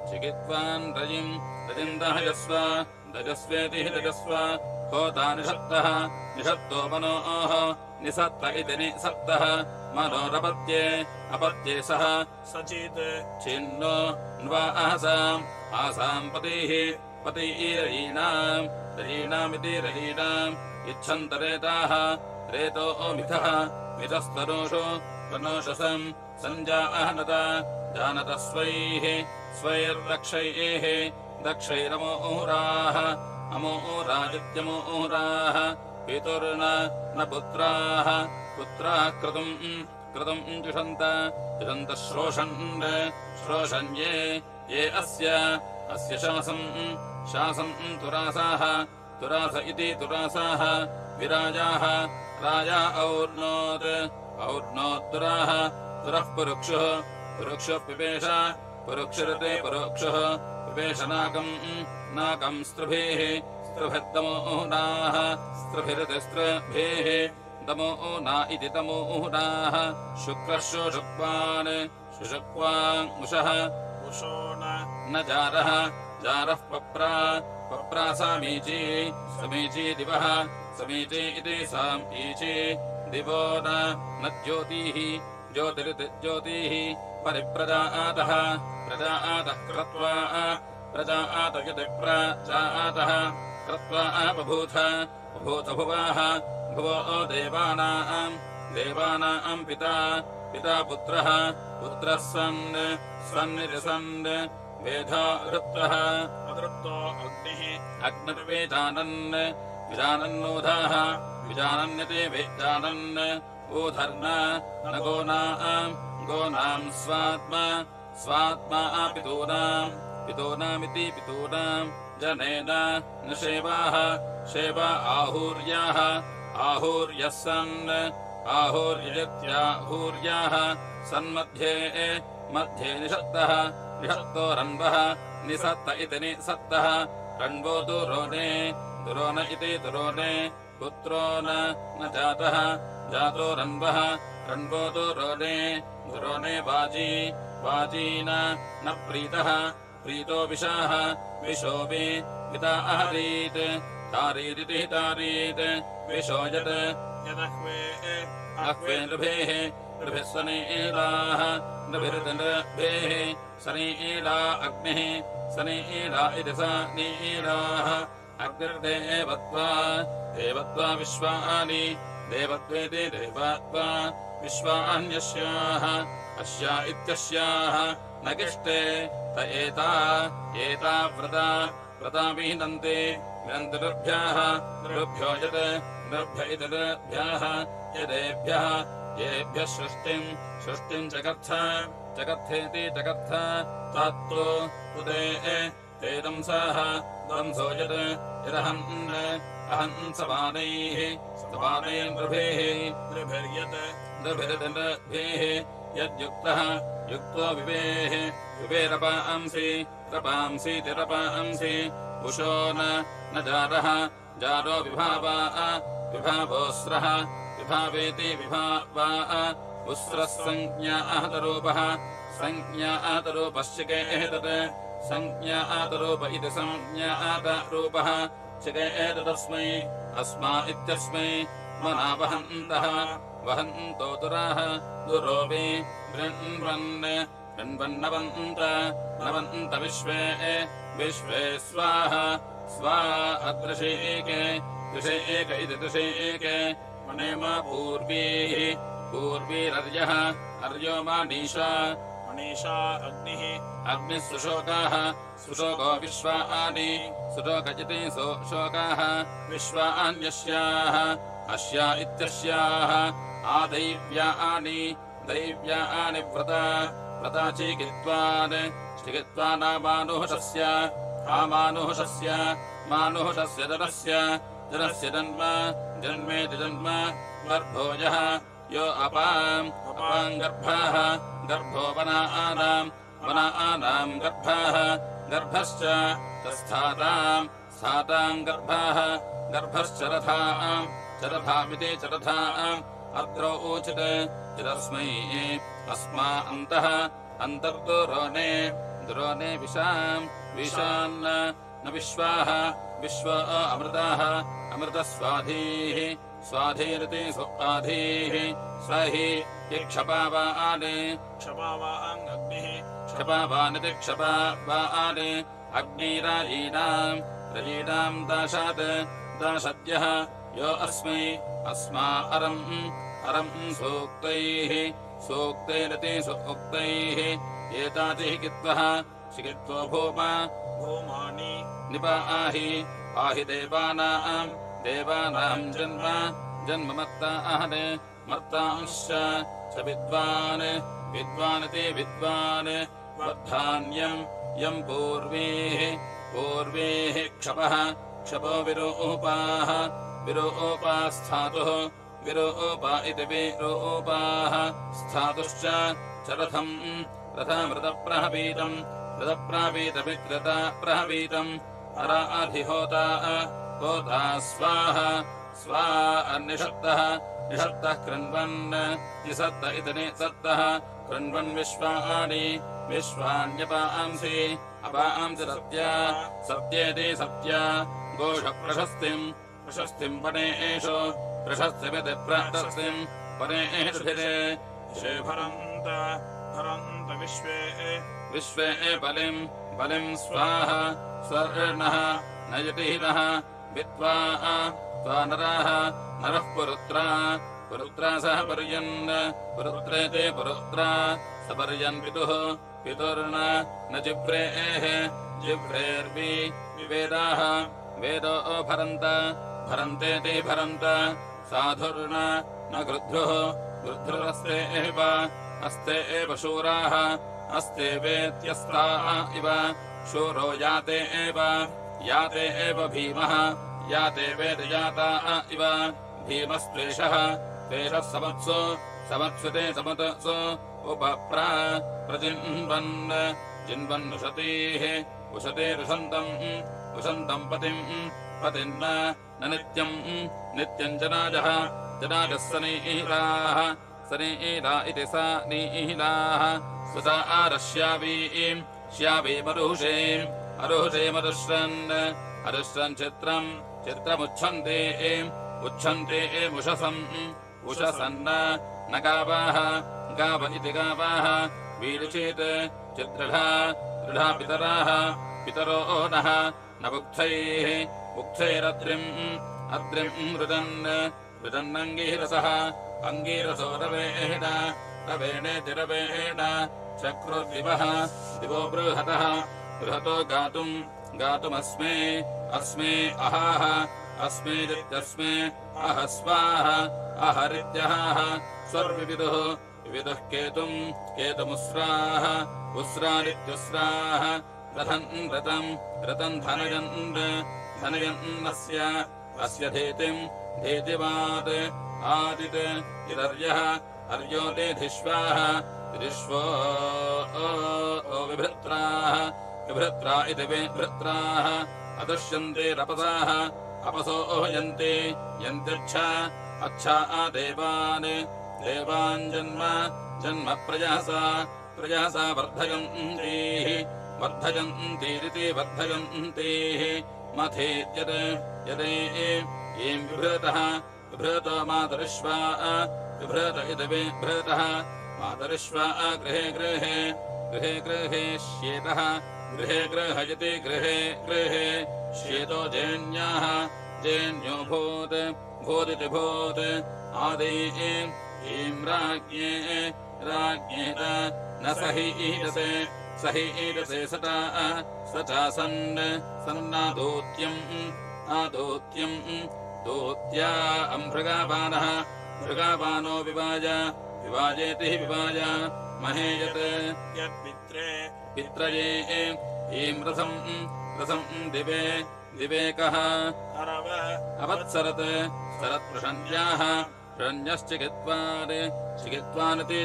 चिकित्वान् रजिम् दजस्वेति दजस्व होता निषत्तो मनोः निसत्त इति निसत्तः मनोरपत्ये अपत्ये सः सचित् छिन्नो न्वा आसाम् पतिरयीणामिति रयीणाम् इच्छन्तरेताः रेतो मिथस्तनोषु तनोषसम् सञ्जानता जानत स्वैर्दक्षैः दक्षैरमोराः अमोराजित्यमोराः पितुर्न पुत्राः क्रतुम् जुषन्त श्रोषन्ये अस्य शासम् तुरासाः तुरास इति तुरासाः विराजाः राजा और्नोत्तुराः तुरः पुरुक्षुः पुरुक्षुः पिपेष पुरुक्षुरते पुरुक्षुः पिपेशनाकम् नाकम् स्त्रुभिः स्त्रुभिर्दमोनाः स्त्रुभिरतिस्त्रुभिः दमोना इति तमोनाः शुक्रः शुक्वान् शुशुक्वाङ्मुषः उषो न जारः जारः पप्रा पप्रा समीची समीची दिवः समीची इति सामीची दिवो न ज्योतिः ज्योतिरितिज्योतिः परिप्रजातः प्रजातः कृत्वा प्रजातयति प्रजातः कृत्वा बभूथ बभूथ भुवः भुवो देवानाम् पिता पिता पुत्रः पुत्रः सन् सन्निरसन् वेधा ऋत्वः अदृप्तो अग्निः अग्निर्वेदानन् विजानन्नोधाः विजानन्यते वेदानन् ऊधर्न न गोनाम् स्वात्मा पितूनामिति पितूनाम् जनेन न शेवाः शेवा आहूर्याः आहूर्यः सन् आहूर्यत्याहूर्याः सन्मध्ये मध्ये निषत्तः निषत्तो रन्वः निसत्त इति निसत्तः रण्वो दुरोणे दुरोण इति दुरोणे पुत्रो न जातः जातो रन्वः रण्वो दुरोणे दुरोणे वाजी वाजीन न प्रीतः प्रीतो विषाः विशोऽपि पिता अहरीत् तारीदिति तारीत् विशो यत् यदह्वे अह्वे नृभिः नृभिः सनीलाः नृभिर्नृभिः सनीला अग्निः सनीला इति सनीलाः अग्निर्देवत्वा देवत्वा विश्वानि देवत्वेति देवत्वा विश्वान्यस्याः अस्या इत्यस्याः न किष्टे त एता व्रता विहिनन्ति नृभ्यः नृभ्यो यत् नृभ्य इति नृभ्यः यदेभ्यः येभ्यः सृष्टिम् जगर्थेति जगर्थ तत्तु उदे ते दंसाः दंसो यत् यदहन् समानैः नृभिः नृभिर्यत् नृभिः यद्युक्तः युक्तो विवेः विवेरपांसि रपांसीति रपांसि उषो न जारः जारो विभावोऽस्रः विभावेति विभावा उस्रः संज्ञातरूपः संज्ञातरूपश्चिकेतत् संज्ञातरूप इति संज्ञातरूपः चिकेतदस्मै अस्मा इत्यस्मै मना वहन्तः वहन्तो दुराः दुरोऽपि बृण्वन्नवन्त नवन्त विश्वे स्वाहा स्वा अदृशेके दृशेक इति दृशेके मनेमा पूर्वीरर्यः अर्यो मनीषा अग्निः अग्निः सुशोकाः सुशोको विश्वानि सुशोक इति शोकाः विश्वान्यस्याः अस्या इत्यस्याः आदैव्यानि दैव्यानि व्रता चिकित्वानामानुहषस्य आमानुहषस्य मानुहषस्य जनस्य जन्मेति जन्म गर्भोजः यो अपाम् गर्भाः गर्भो वनानाम् गर्भाः गर्भश्च स्थाताम् गर्भाः गर्भश्च रथामिति च रथाम् अद्रौ ऊचित् चिदस्मै अस्मा अन्तः अन्तर्दुरोणे विशान्न न विश्वाः विश्व अमृताः अमृतस्वाधीः स्वाधीरिति स्वाधीः स्वाहि क्षपावान् क्षपावाङ्ग्निः क्षपावानिति क्षपावान् अग्निरायीणाम् दाशद्यः यो अस्मै अस्मा अरम् सूक्तैरिति सूक्तैः एतातिः कित्वः शिकित्वो भूमानि निपाहि आहि देवानाम् जन्म मत्तांश्च विद्वानिति विद्वान् वर्धान्यम् यम् पूर्वेः क्षपो विरूपास्थातुः विरूपा इति विरूपाः स्थातुश्च च रथम् रथमृतप्रहवीतम् प्रहवीतम् अराधिहोता होता स्वाहा स्वा अन्निषत्तः कृण्वन् निसत्त इति निसत्तः कृण्वन् विश्वान्यपांसि अपांसि सत्येति सत्या घोषप्रशस्तिम् पनेषु प्रशस्तिमिति प्रशस्तिम् पनेषु भिरे भरन्त विश्वे बलिम् स्वाहा स्वर्णः नयतिहितः विद्वा त्वा नरः पुरुत्रा सह पुरुत्रेते पुरुत्रा सपर्यन् पितुर्न न जिव्रेर्विवेदाः वेदो भरन्तेति भरन्त साधुर्न न गृध्रुरस्ते अस्ते एव शूराः अस्ते वेत्यस्ता इव शूरो याते एव भीमः याते वेदयाता इव भीमस्त्वेषः त्वेषः समत्सुते समत्सु प्रजिन्वन्नुषतीः उषन्तं पतिम् न नित्यम् जनाजः सनीरा इति सा नीलाः सुता अरुषेमरुश्रन् चित्रमुच्छन्ते उषसन्न न गाव इति गावाः वीरुचेत् चिद्दृढा पितरो नः न पुक्थैरद्रिम् रुदन्नङ्गीरसः अङ्गीरसो रवेणेतिरवेण चक्रुर्दिवः दिवो बृहतो गातुमस्मे अहाः अस्मेदित्यस्मे अहस्वाः अहरित्यहाः स्वर्विविदुः केतुमुस्राः उस्रादित्युस्राः रथम् धनयन्नस्य अस्य धेतिवात् आदित् इदर्यः अर्योते धिष्वाः धिष्वो विभृत्रा इति विभृत्राः अदुष्यन्ते रपसाः अपसो यन्त्यच्छा देवान् जन्म प्रजहसा वर्धयन्तीरिति वर्धयन्तीः मथेत्यत् येम् विभृतो मातरिष्वा विभृत इति विभृतः मातरिष्वा गृहे श्येतः गृहे गृहयति गृहे श्येतो जेन्यो भूदिति भूत् आदि ईम् राज्ञे न सहीयते सचा सन्नादूत्यम् दूत्या मृगापानो विवाजेति विवाज महेयत् पित्रये ईम् रसम् दिवे कः अवत्सरत् शरत्प्रशन्याः चिकित्वानिति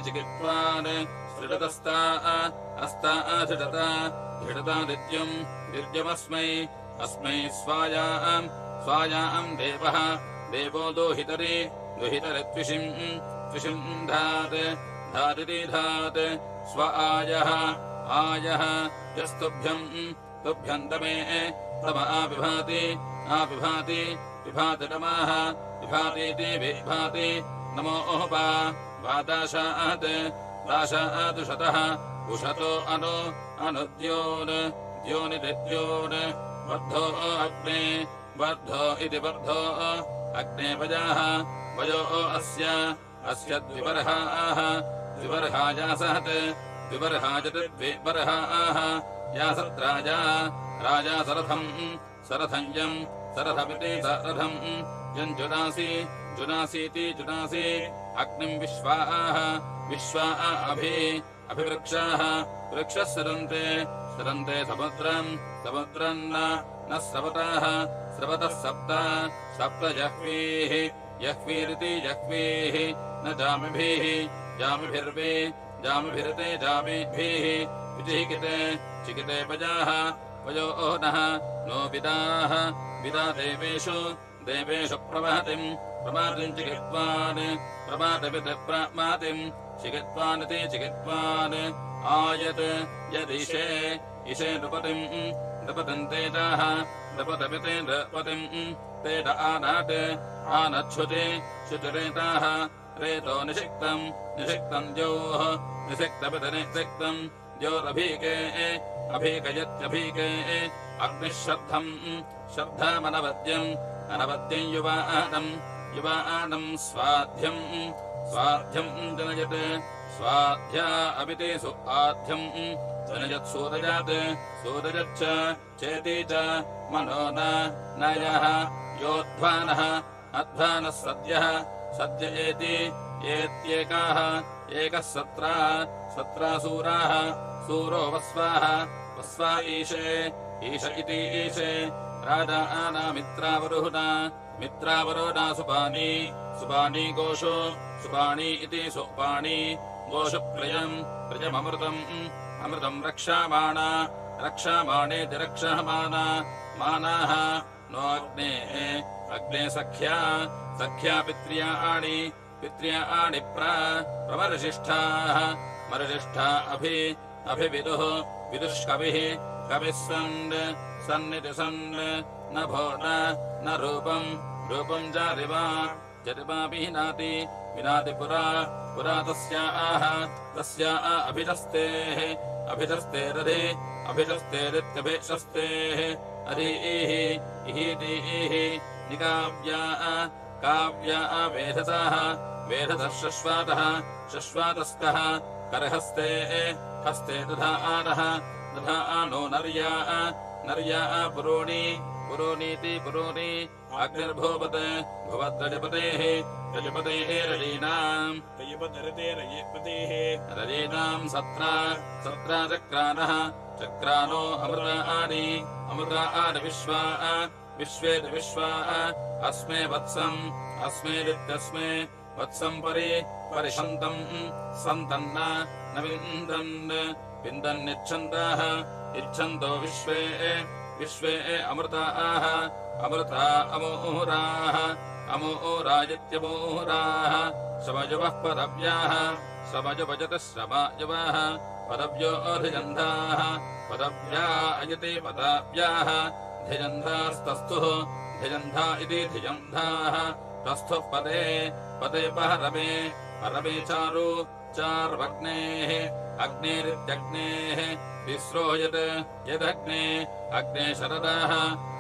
धृडतादित्यमस्मै स्वायाम् देवो दुहितरित्विषिम् धादिति धात् स्व आयः यस्तुभ्यम् तमे तम आविभाति रमाः विभातीति विभाति नमोऽपा दाशात् शतः उषतो अनुद्योनिदिद्योन् वर्धो इति वर्धो अग्ने वयो अस्य द्विबर्हायासहत् द्विबर्हाजद्विबर्हाः यासत् राजा सरथम् सरथमिति सरथम् यम् जुनासीति अग्निम् विश्वा अभिवृक्षाः वृक्षः सरन्ते समुद्रम् न स्रवताः स्रवतः सप्त जह्वीः यह्वीरिति यह्वीः न जामिभिः जामिभिर्वे जामिभिरते जामिभिः विचिकिते चिकिते पजाः पयो नः नो विदाः विदा देवेषु देवेषु प्रमातिम् प्रमातिम् चिकित्वान् प्रमातवित् प्रमातिम् चिकित्वानिति चिकित्वान् आयत् यदिशे इशे नृपतिम् नृपतिम् तेजाः नृपतविते नृपतिम् तेज आनात् आनच्छुति शुचिरेताः रेतो निषिक्तम् निषिक्तम् द्योः निषिक्तवित् निषिक्तम् द्योरभीके अभीकयत्यभीके अग्निः श्रद्धम् श्रद्धामनवद्यम् अनवद्यम् युवानम् स्वाध्यम् स्वाध्यम् जनयत् स्वाध्या अपिते सुआध्यम् जनयत् सूदयात् सूदयच्च चेति च मनो न यः योऽध्वानः अध्वानः सद्यः सद्य एति एत्येकाः एकः सत्रा सत्रासूराः सूरो वस्वाः वस्वा ईशे ईश इति ईशे राजानामित्रावरुहुना मित्रावरुहुना सुपानी सुपानी गोषो सुपानी इति सुपानी गोषुप्रयम् प्रयममृतम् अमृतम् रक्षामाणा रक्षामाणेति रक्षामाना मानाः नो अग्नेः अग्ने सख्या सख्या पित्र्याणि पित्र्याणि प्रवर्षिष्ठाः मर्षिष्ठा अभिविदुः विदुष्कविः कविः सन्निति सन् न भो न रूपम् रूपम् जारिवा जरिवा विनाति विनाति पुरा तस्या अभिषस्तेः अभिषस्ते रधे अभिषस्तेरित्यभिषस्तेः अधीः इहीतीः निकाव्या काव्या वेधसाः वेधसः शश्वातस्तः करहस्ते हस्ते दधानः दधानो नर्या पुरोणीति पुरोणी अग्निर्भूवत् भुवद्रजपतेः रजीनाम् रजीनाम् सत्रा चक्रानः चक्रानो अमृतानि विश्वेति विश्वा अस्मे वत्सम् अस्मेदित्यस्मे वत्सम् परिशन्तम् सन्तन्न न विन्दन्निच्छन्ताः इच्छन्तो विश्वे अमृताः अमृता अमोहराः अमोहरायत्यमोहराः श्रमयुवः पदव्याः श्रमयुवजतः श्रमयुवाः पदव्यो अधिजन्धाः पदव्या अयते पदाव्याः धिजन्धास्तस्थुः धिजन्धा इति धिजन्धाः तस्थुः पदे परमे चार्वग्नेः अग्नेरित्यग्नेः विस्रोयत् यदग्ने अग्ने शरदाः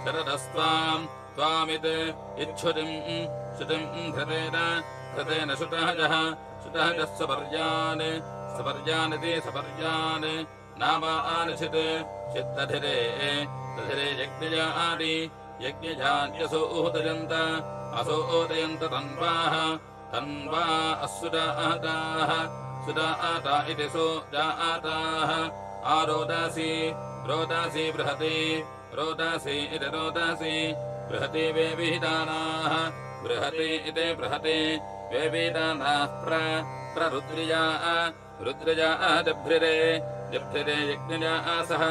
शरदस्त्वामित् इच्छुतिम् धृतेन शुतहजः सपर्यानिति सपर्यान् नामानिचित् चित्तधिरे यज्ञजान्यसोदयन्त असोदयन्त तन्वा असुदाताः सुदाता इति सोदाताः आरोदासी रोदासी बृहति रोदासी इति रोदासी बृहति वेविदानाः बृहति इति बृहति वेविदानाः रुद्रिजा जभ्रिरे यज्ञजा आसः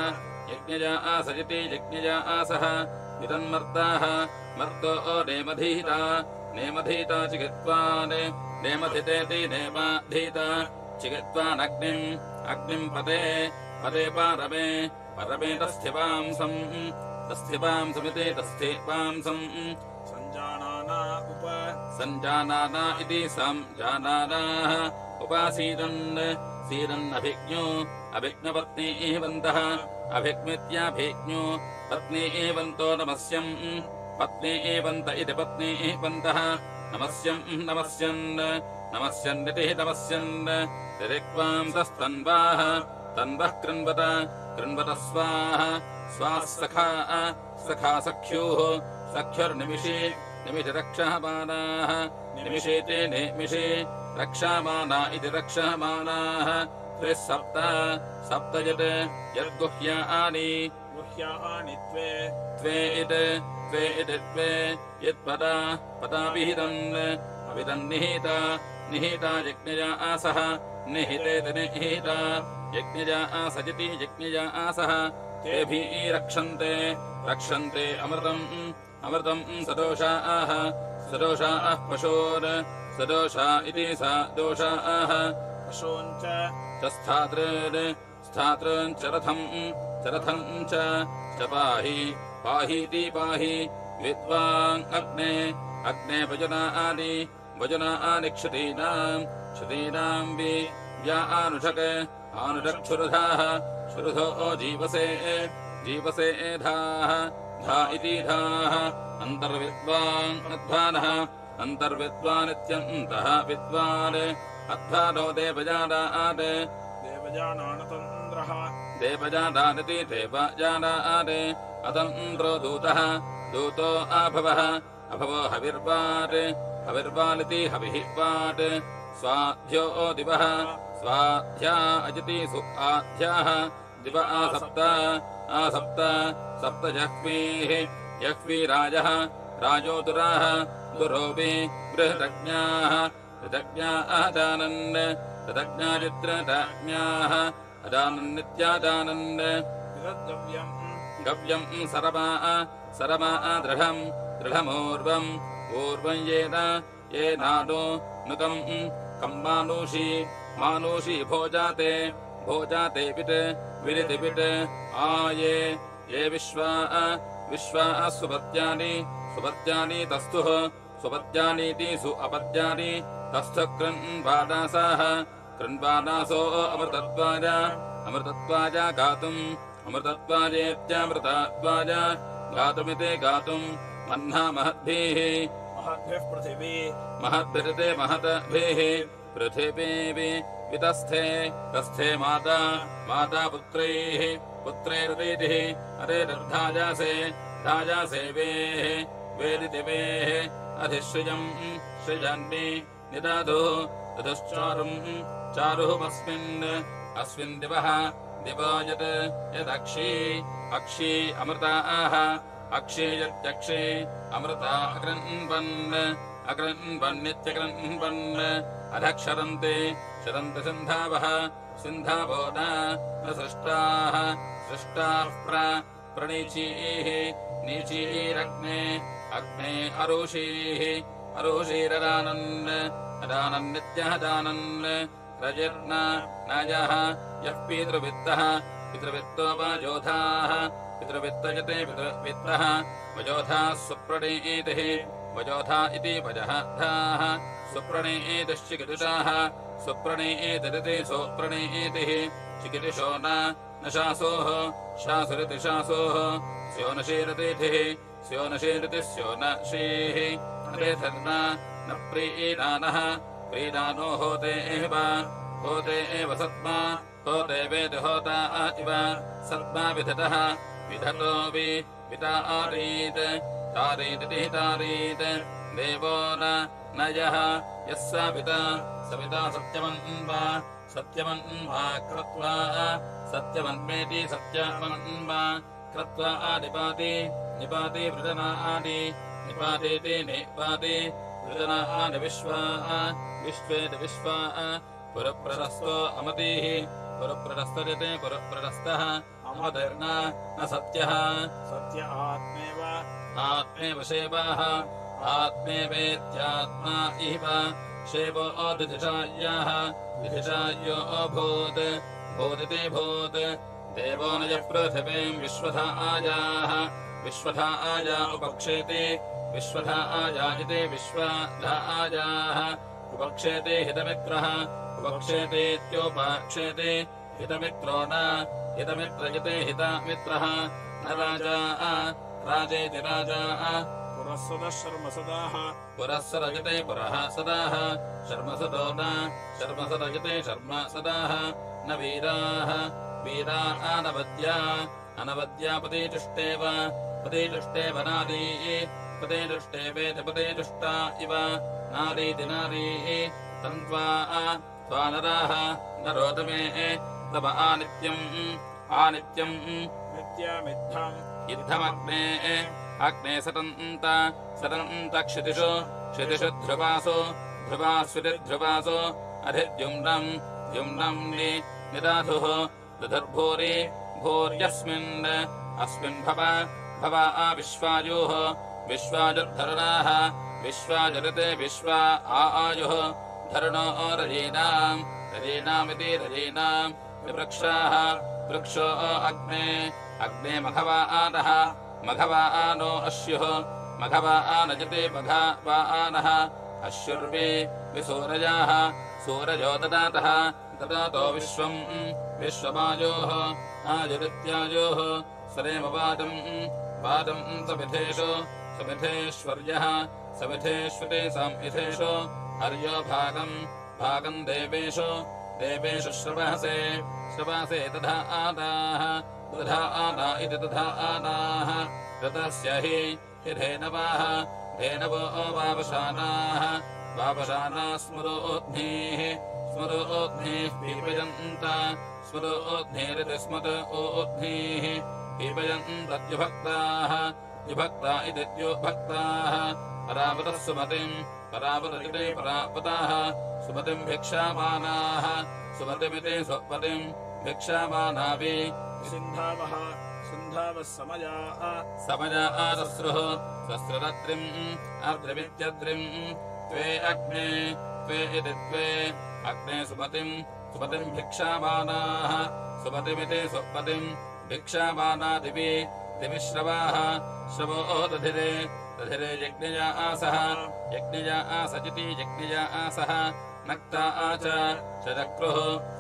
यज्ञजा आस इति यज्ञजा आसः इदन्मर्ताः मर्तो नेमधीता चिकित्वान् नेमधितेति नेमाधीता चिकित्वानग्निम् पदे परमे तस्थिपांसमिति तस्थिपांसम् सञ्जानाना इति संजानानाः उपासीदन्नभिज्ञो अभिज्ञपत्नीवन्तः अभिज्ञमित्याभिज्ञो पत्नीवन्तो नमस्यम् पत्नीवन्त इति पत्नीवन्तः नमस्यन्निति नमस्यन् तिरिक्वांसस्तन्वाः तन्वः कृण्वत स्वाः सखा सख्युः सख्युर्निमिषे रक्षामानाः निमिषेते निमिषे रक्षामाना इति रक्षामानाः त्रिः सप्त यद्गुह्यानि गुह्यानि त्वे त्वे इति त्वे यत्पदा पदाभिहितन् अभितन्निहिता निहिता यज्ञजा आसः निहितेति निहिता यज्ञजा आसजति यज्ञजा आसः तेभिः रक्षन्ते अमृतम् सदोषाः पशोन् सदोषा इति सा दोषाः पशूञ्च स्थातॄन् च रथम् च पाहीति पाहि विद्वान् अग्ने भजना आदि क्षुतीनाम् व्या आनुषक्षुरुधाः क्षुरुधो जीवसे धाः धा इति धाः अन्तर्विद्वानित्यन्तः विद्वान् अध्वानो देवजानात् देवजानानतन्द्रः देवजानानिति देवजानात् अतन्द्रो दूतो अभवो हविर्वारिति हविर्वाट् स्वाध्यो दिवः स्वाध्या अजति सु आध्याः दिव आसप्त सप्त जह्वी राजः राजोदुराः दुरोऽपि बृहदज्ञाः ऋतज्ञाः अजानन्नित्याजानन् गव्यम् सरमा दृढमूर्वम् ये नाडो नुकम् कम् मानुषी भोजाते पिट् विरितिपिट् ये विश्वा सुपत्यानि तस्तुः सुपत्यानीति सु अपत्यानि तस्थु कृण्वादासो अमृतत्वाय गातुम् अमृतत्वाजेत्यामृतत्वाय गातुमिति गातुम् मह्ना महद्भिः महद्भिरिते महद्भिः पृथिवीः वितस्थे माता पुत्रैरितिः अरेर्धाजासे वेदितिवेः अधिसृजन्नि निदधुः अस्मिन् दिवो यदक्षी अमृताः अक्षी यत्यक्षी अमृता अकृन्वन्नित्यकृन्वन् अधक्षरन्ति सिन्धावो न सृष्टाः प्रणीचीरग्ने अरुषीरदानन्नित्यः दानन् रजिर्न नजः यः पितृवित्तः पितृवित्तो वजोधाः पितृवित्तजते पितृवित्तः वजोधाः सुप्रणीतिः वजोधा इति वजधाः सुप्रणीतिश्चिकितुषाः सुप्रणीतिरिति सुप्रणीतिः चिकितुषो न शासोः शासुरिति शासोः स्योनशीरतिथिः स्योनशीरिति स्योनशीः न प्रीणानः प्रीणानो होते एव सत्मा होते वेद होता इव सत्मा विधतः विधतो वितारीत् तारीतिः तारीत् देवो न यः यः सविता सत्यमन्वा कृत्वा सत्यमन्मेति सत्यमन्वा कृत्वा निपाति वृजना निपातेति निपाति वृजना विश्वेति विश्वा पुरप्रदस्तो अमतिः पुरप्रदस्तजते पुरप्रदस्तः अमतिर्न न सत्यः सत्य आत्मेव शेवाः आत्मेवेत्यात्मा इव शेवो दिधिषाय्याः दिधिषाय्यो भूदिति भूत् देवो नयः पृथिवीम् विश्वधा आजा उपक्षेति विश्वधा आजायते विश्वधा आजाः उपक्षेते हितमित्रः उपक्षेतेत्योपक्षेते हितमित्रो न हितमित्रयते हितमित्रः न राजा राजेति राजा पुरःसदजते पुरः सदाः शर्मसदो न शर्मसदजते शर्म सदाः न वीराः वीरा अनवद्या पतितुष्टेव नारीः पतितुष्टेवेति पतितुष्टा इव नारीति नारीः तन्त्वा त्वा नराः नरोदमे तव आनित्यम् मिथ्यामिद्धम् इद्धमग्ने अग्ने सतन्त क्षितिषु ध्रुवासो ध्रुवास्वितिर्ध्रुवासो अधिद्युम्नम् द्युम्नम् निदाधुः दधर्भूरि भूर्यस्मिन् अस्मिन् भव विश्वायुः विश्वाजुर्धरुणाः विश्वाजुरिते विश्वा आयुः धरुणो रजीनामिति रजीनाम् विवृक्षाः वृक्षो अग्ने मघवानः मघवानो अश्युः मघवानजते मघवानः अश्युर्वे विसूरजाः सूरजो ददातः ददातो विश्वमायोः आयुरित्यायोः सरेमवादम् समिधेश्वर्यः समिधेष्वते संविधेषु हर्यो भागम् देवेषु श्रवसे तथा आदाः इति तथा आदाः ऋतस्य हि धेनवाः धेनवो वावशानाः स्मरोऽग्निः पीपयन्त स्मरोऽग्निरिति स्मरोऽग्निः पीपयन्तद्युभक्ताः द्युभक्ता इति द्युभक्ताः परावतः सुमतिम् परावतरिते परावताः सुमतिम् भिक्षामानाः सुमतिमिति स्वपतिम् भिक्षामानावि सिन्धावः समजाः सस्रुरद्रिम् अर्द्रविद्यद्रिम् त्वे अग्ने त्वे इति त्वे अग्ने सुमतिम् भिक्षामानाः सुमतिमिति स्वपतिम् भिक्षामाना दिविश्रवाः श्रवो दधिरे यज्ञया आसः यज्ञिति यज्ञया आसः नक्ता च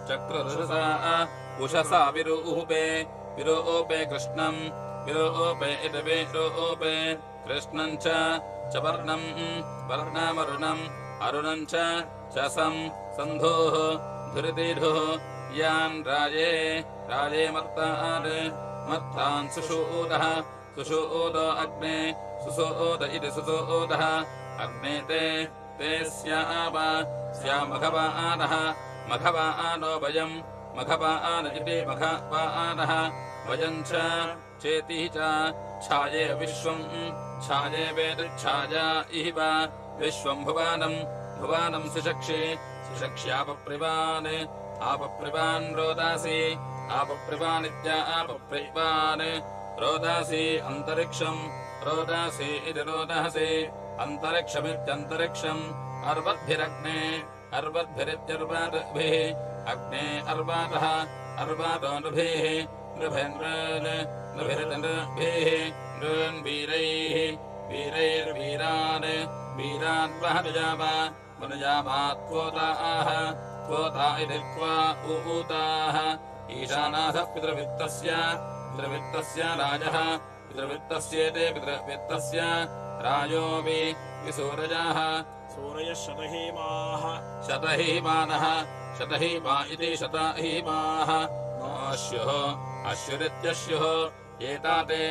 चक्रुरुषसा उषसा विरूपे कृष्णम् विरूपे इति विरूपे कृष्णम् च वर्णमरुणम् अरुणम् च सन्धोः धुरिदीढुः यान् राजे मत्तान् सुषूदः सुषूदो अग्ने सुषूद इति सुषूदः अग्ने ते स्यामघवानः मघवानो वयम् मघवान इति मघवानः वयम् च चेतिः च छाये विश्वम् छाये वेदच्छाया इव विश्वम् भुवानम् सुषक्ष्यापप्रिवान् रोदासि आपप्रिवानित्यापप्रिवान् रोदासि अन्तरिक्षम् रोदासि इति रोदहसि अन्तरिक्षमित्यन्तरिक्षम् अर्वद्भिरित्यर्वाद्भिः अग्ने अर्वादः अर्वादो नृभिः नृभिर्नृभिः वीरैर्वीरान् वनुजामा त्वोता इति त्वा ऊताः ईशानाथः पितृवित्तस्य राजः पितृवित्तस्येते पितृवित्तस्य राजो विसूरजाः सूरयः शतहीमाः शतहीमानः शतहीमा इति शतहीमाः अश्युरित्यश्युः एताते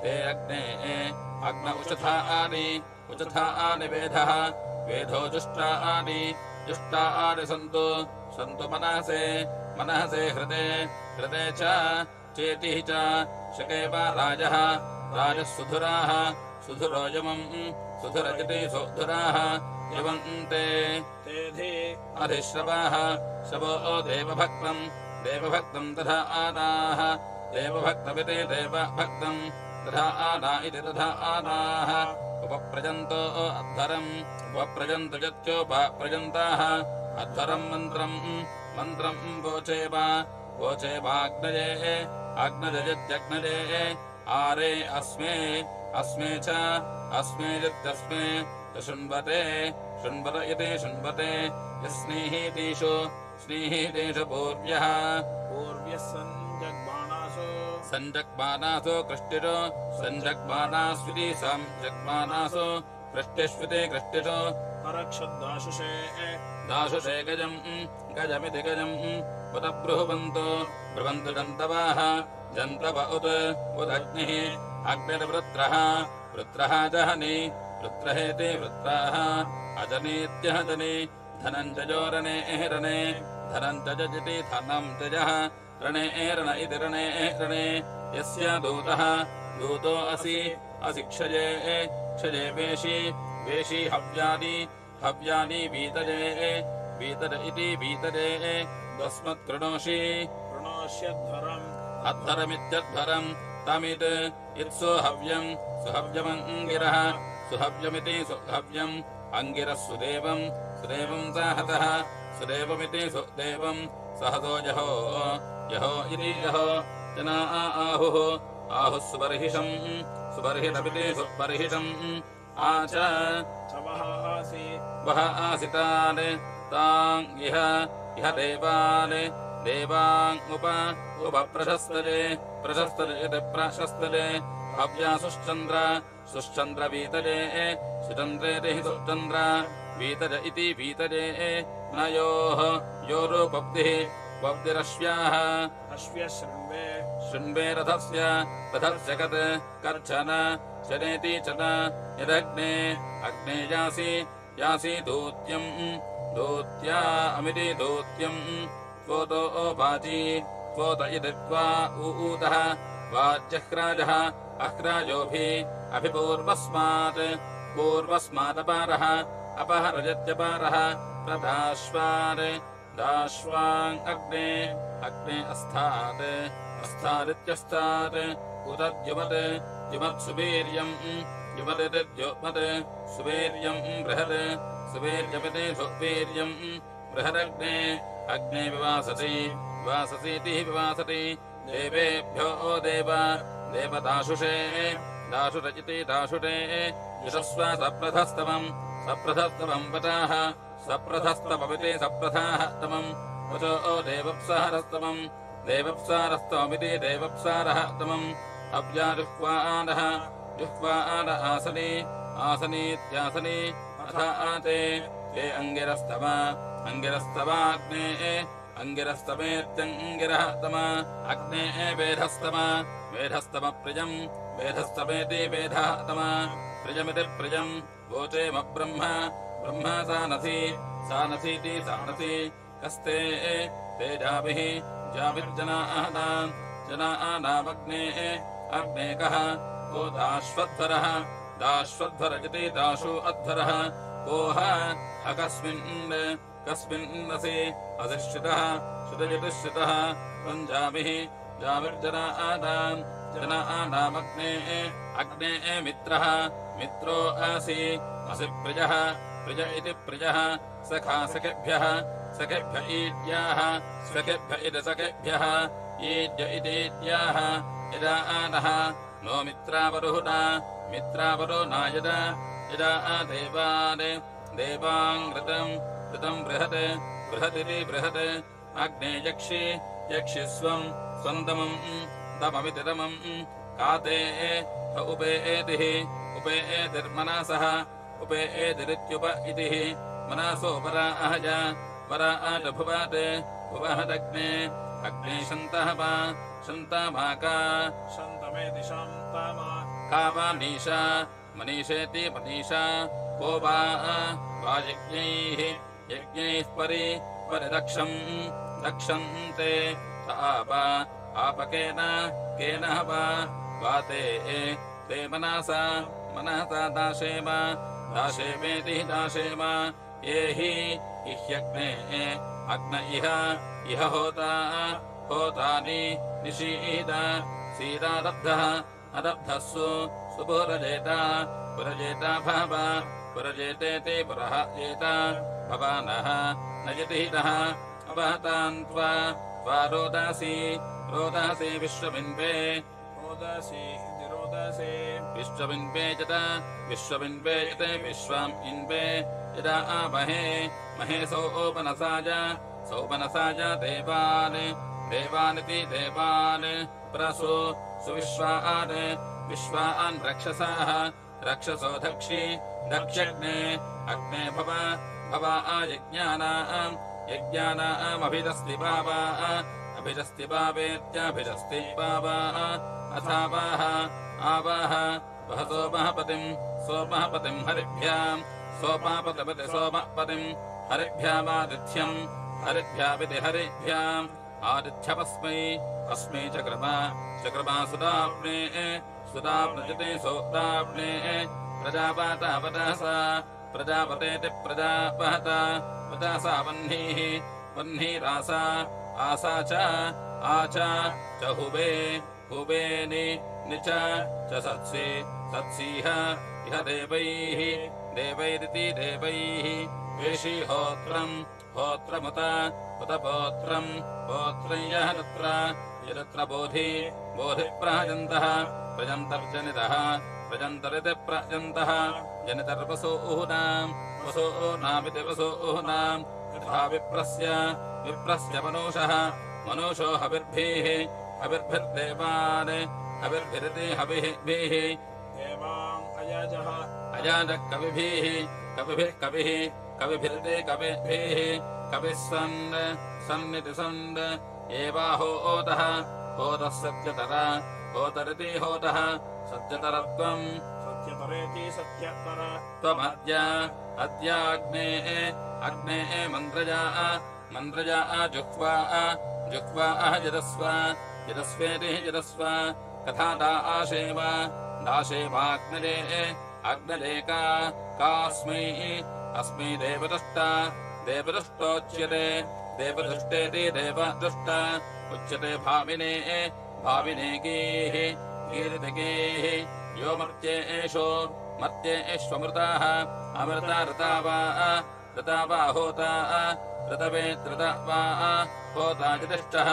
ते अग्ने अग्न उचथानि वेधः वेधो जुष्टानि सन्तु मनहसे हृदे च चेतिः च शकेव राजः सुधुराः सुधुरो यमम् सुधुरजिति सुधुराः यवन्ते अधिश्रवाः शवो देवभक्तम् तथा आदाः देवभक्तमिति देवभक्तम् तथा आदा इति तथा आदाः उपप्रजन्तो अध्वरम् उपप्रजन्त जत्योपप्रजन्ताः अध्वरम् मन्त्रम् वोचेवाग्नये अग्नजयत्यग्नये आरे अस्मे च अस्मेजित्यस्मे शृण्वते इति शृण्वते स्नेहीतीषु पूर्व्यः सञ्जग्मानासो कृष्टिषु सञ्जग्मानास्विति सञ्जग्मानासु कृष्टिष्विति कृष्टिषु दाशुषे गजमिति गजम् उत ब्रुवन्तु जन्तव उदग्निः अग्निर्वृत्रः जहनि वृत्रहेति वृत्राः अजनीत्यहजनि धनञ्जयोरणे धनञ्जजिति धनं त्यजः रणे रण इति रणे यस्य दूतः दूतो असि क्षये वेशी हव्यानि वीतरे इति वीतरे तस्मत्कृणोषि कृणोष्यध्वरम् अध्वरमित्यध्वरम् तमित् इत्सुहव्यम् सुहव्यमङ्गिरः सुहव्यमिति सुहव्यम् अङ्गिरः सुदेवम् साहतः सुदेवमिति सुदेवम् सहतो यहो इति यहो जना आहुः सुबर्हिषम् सुबर्हिषमिति सुबर्हिषम् आच वह आसितान् तान् इह देवान् उपप्रशस्तरे हव्या सुश्चन्द्रवीतरे सुचन्द्रेति सुचन्द्र वीतर इति वीतरे नयोः योरुपब्धिरश्व्याः शृण्वे रथस्य कर्चन चनेति चन यदग्ने अग्ने यासि दूत्या अमिति दूत्यम् त्वोतो वाची त्वोत इति त्वा ऊतः वाज्यह्राजः अह्राजोभिः पूर्वस्मादपारः अपहरजत्यपारः प्रदाश्वान् दाश्वान् अग्ने अस्तादित्यस्तात् उदद्युमत् सुवीर्यम् युमदिद्युमत् सुवीर्यम् बृहत् सुवीर्यमिति सुवीर्यम् बृहदग्ने विवाससीति विवासति देवेभ्यो देवदाशुषे दाशुरचिति दाशुटे यशस्व सप्रथस्तमम् वटाः सप्रथस्तममिति सप्रथास्तमम् वचो देवप्सारस्तमम् देवप्सारस्तममिति देवप्सारः तमम् अव्याजुह्वानः आसनीत्यासनी अथ आते ते अङ्गिरस्तमाग्ने अङ्गिरस्तमेत्यङ्गिरः तम अग्ने वेधस्तमप्रियम् वेधस्तमेति वेधः तम प्रियमिति प्रियम् वोचेमब्रह्म सानसीति सानसी कस्ते ते जनानामग्ने कः को दाश्वध्वरजिति दाशु अध्वरः कोह कस्मिन्नसि अधिष्ठितः श्रुतजितिश्रितः पञ्जाभिः जनानामग्ने मित्रः मित्रो असि प्रियः प्रिय इति प्रियः सखा सखेभ्यः ईड्याः सखेभ्य इति सखेभ्यः ईड्य इतीड्याः यदा नः नो मित्रावरुहुना यदा देवाङ्घृतम् बृहदिति बृहत् अग्ने यक्षि स्वन्दममिति दमम् काते उपेतिर्मनसः उपेतिरित्युप इतिः मनसो वराज भुवहदग्ने शन्तमाका शन्तमेति शान्तामा का वा मनीषेति मनीषा को वा यज्ञैः परिदक्षन्ते आपकेन वा ते मनसा दाशेमेति दाशेम ये हि इह्यग्ने अग्न इह होतानि निशीद सीदादब्धः अदब्धः पुरजेता पुरजेतेति पुरः एता भवानः न यतिहितः अपहतान् त्वा रोदासि विश्वबिन्वे विश्वबिन्वे यत विश्वाम् इन्वे यदा महे सौपनसाज देवानिति देवान् प्रसु विश्वान् रक्षसो दक्ष्यग्ने अग्ने भवा यज्ञानामभिदस्ति भावेत्याभिदस्ति भावा अथावाह आवाह वह सोमहपतिम् हरिभ्याम् सोमपतिम् हरिभ्यामादिथ्यम् हरिभ्यामिति हरिभ्याम् आदित्यमस्मै अस्मै चक्रमा सुदाप्ने सुदाप्नजते सोदाप्ने प्रजापतावतसा प्रजापतेति प्रजापहता वतसा वह्निः वह्निरासा आसा च आचा च हुबेनि निच सत्सि सत्सीह इह देवैः देवैरिति देवैः वेषि होत्रमुत उत पोत्रं यः यदत्र बोधिप्रजन्तः प्रजन्तर्जनितः प्रजन्तरिति प्रजन्तः जनितर्वसूनामिति वसूनाम् यथा विप्रस्य मनुषो हविर्भिर्देवान् हविर्भिरिति हविभिः देवान् अयाजः कविभिः कविभिरिति कविभिः कविः सन्निति सन् एवाहोतः होतः सत्यतर होतरिति होतः सत्यतरत्वम् सत्यतरेति सत्यतर अग्ने मन्द्रजा जुह्वा जदस्वेति जदस्व कथा दाशेवाग्नजे कास्मै देवदुष्टोच्यते देवदुष्टेति देवदुष्ट उच्यते भाविने गीरितगेः यो मर्त्येष्वमृताः अमृता ऋता होता ऋतवेत्रता होता यदिष्ठः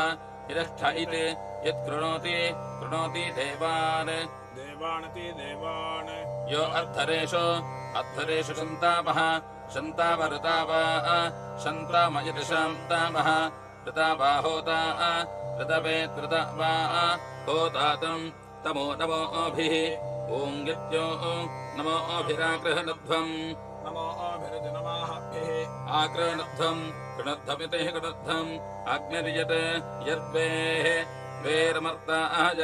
यदिष्ठ इति यत्कृणोति देवानिति देवान् यो अद्धरेषु शन्तामयति शान्तामः ऋतावा होता ऋतवेत्रता होतातम् नमोभिः ॐगित्यो नमोभिरागृह्णध्वम् नमोभिरिति नमाःभिः आगृह्णध्वम् कृणध्वमिति कृणध्वम् अग्निर्यत् यद्वेः वेर्मर्ताय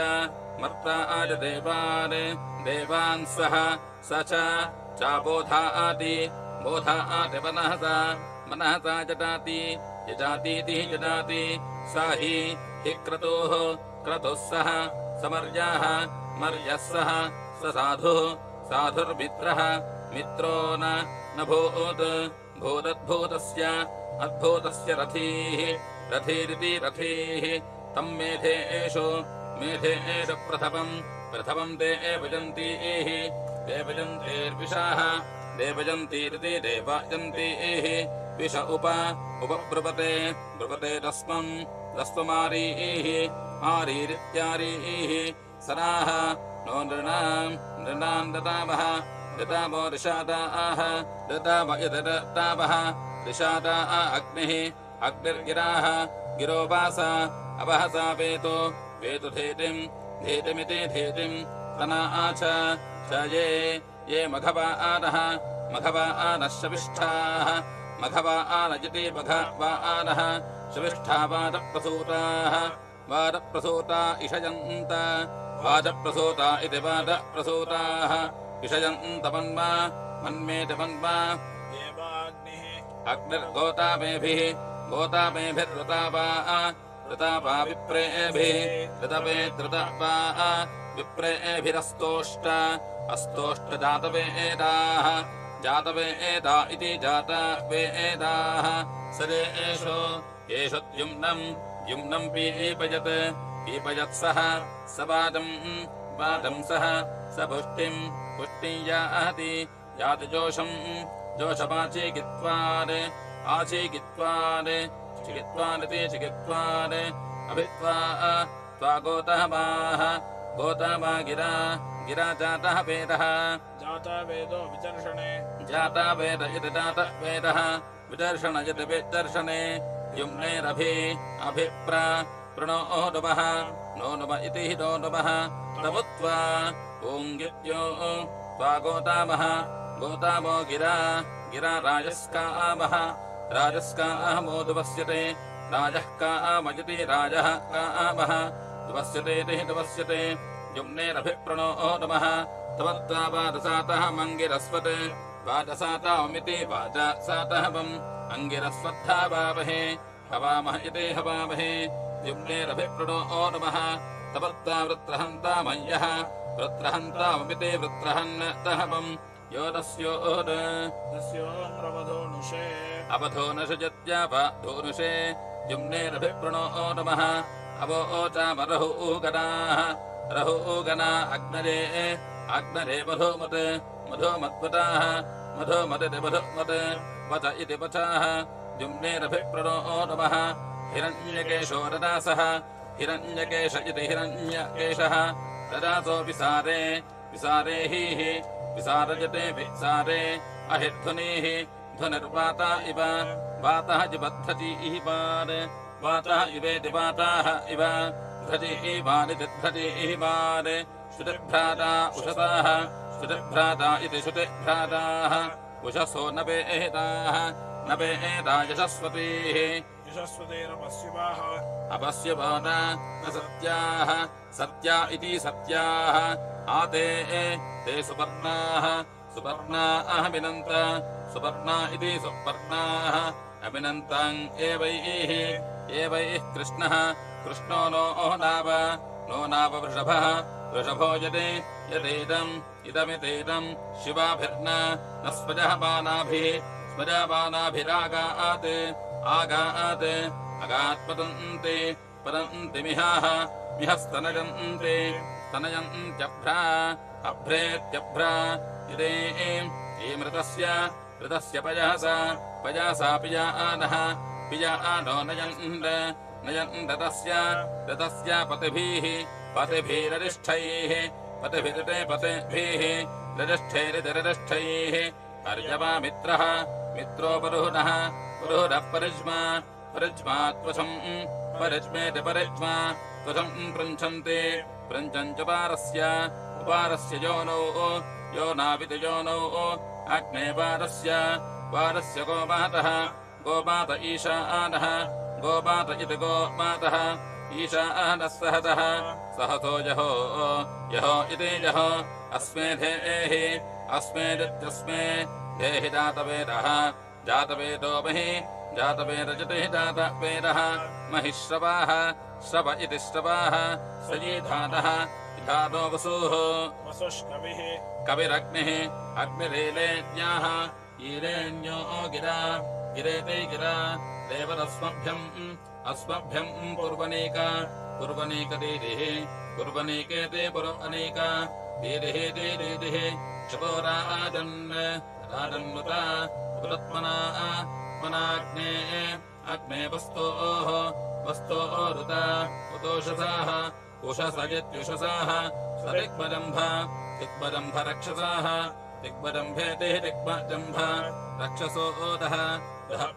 देवान् सह स चाबोधाति मनहसा जटाति सा हि क्रतुः सह समर्याः मर्यः सह स साधुर्मित्रः मित्रो न भूदद्भूतस्य अद्भूतस्य रथीरिति रथीः तम् मेधेषु प्रथमम् देवजन्तीः देवजन्तेर्विषाः देवजन्तीरिति देवजन्तीः विष उपब्रुवते तस्ममारीः आरीरित्यारीः सराः नो नृणाम् ददामः ऋषादाः ऋतावः ऋषादा अग्निः अग्निर्गिराः गिरोवासा अवहसा वेतो धेतिमिति धेतिम् तना च ये मघवा आनः शविष्ठाः मघवा आनजति मघवा आनः शविष्ठा वादप्रसूता इषयन्त वादप्रसूता इति वादप्रसूताः इषयन्त मन्मेति मन्मा देवाग्निः अग्निर्गोतामेभिर्ऋतावा विप्रेभिः विप्रेभिरस्तोष्ट जातवेदा इति जातवेदाः सरेषो येषु द्युम्नम् पीपयत्सः स वादम् सः स पुष्टिम् याति याति जोषमाचीकित्वान् चिकित्वानिति चिकित्वान् अभित्वा त्वा गोतमा गिरा जातः वेदः जातवेदो विचर्षणे जातवेद इति जातवेदः विदर्शन इति विदर्शने युम्नेरभिप्रणो नुमः नो नुम इति नो नुमः तमुत्वा ॐगित्यो त्वा गोतामो गिरा राजस्कामो दुवस्यते राजः कामयति राजः कामः दुवस्यते दुवस्यते युम्नेरभिप्रणो नुमः तमत्वा वादसातः मङ्गिरस्वत् वादसातामिति वादसातः वम् अङ्गिरस्वद्धा वावहे हवामः इति हवामहे युम्नेरभिप्रणो नमः तपत्ता वृत्रहन्ता मह्यः वृत्रहन्ताममिते वृत्रहन्नहवम् यो तस्योऽम्रवधोनुषे अवधोनशजत्यापधोनुषे युम्नेरभिप्रणो नमः अवोचामरहूगणाः रहूगणा अग्नरे अग्नरे मधुमत् मधुमद्वताः मधुमदिति मधुमत् वच इति वचाः युम्नेरभिप्रणो नमः हिरण्यकेशो रदासः हिरण्यकेश इति हिरण्यकेशः रदासो विसारे विसारे हीः विसारजते विसारे अहिध्वनिः ध्वनिर्वाता इव वातः जिबद्धति इवान् वातः इवेति वाताः इव ध्वजि इवानिति ध्वजि इवान् श्रुतिभ्राता उषसाः श्रुतिभ्राता इति श्रुतिभ्राताः उषसो नवेदाः नवेदा यशस्वतीः यशस्वतेरपश्यवाः अपश्यवो न सत्याः सत्या इति सत्याः आते ते सुपर्णाः सुपर्णा अहमिनन्त सुपर्णा इति सुपर्णाः अभिनन्ताम् एवैः कृष्णः कृष्णो नो नाव वृषभः वृषभो यदेदम् इदमितेदम् शिवाभिर्न न स्वजामानाभिरागात् आगात् अगात्पतन्ते पतन्ति मिहाः मिहस्तनयन्ते स्तनयन्त्यभ्रा अभ्रेत्यभ्रा इदे मृतस्य पयसा पिजानः पिजानो नयन् रतस्य पतिभिररिष्ठैः पतिभिरिते पतिभिः ररिष्ठैरितिररिष्ठैः अर्यवा मित्रः मित्रो परुहुनः परिज्मा त्वशम् परिज्मेति परिज्मा त्वशम् पृञ्छन्ति पृञ्चञ्च उपारस्य यो नाविति योनौ अग्ने वारस्य गोमात ईशानः गोमात इति गोमातः ईशानः सहतः सहतो यहो इति यहो अस्मे अस्मेदित्यस्मे देहि जातवेदः जातवेदो महि जातवेदजतिः जातवेदः महिश्रवाः श्रव इति श्रवाः सजीधानः धानो वसुः वसुष्कविः कविरग्निः अग्निरेलेज्ञाः ईरेण्यो गिरा गिरेते गिरा देवरस्मभ्यम् पूर्वनीकेते पुरवनीका दीदिः क्षपोराजन्मता पुरत्मनाग्ने अग्ने वस्तोः ऋता उतोषसाः उषसयत्युषसाः दिग्बजम्भ रक्षसाः दिग्बजम्भेते दिग्बजम्भ रक्षसो ओदः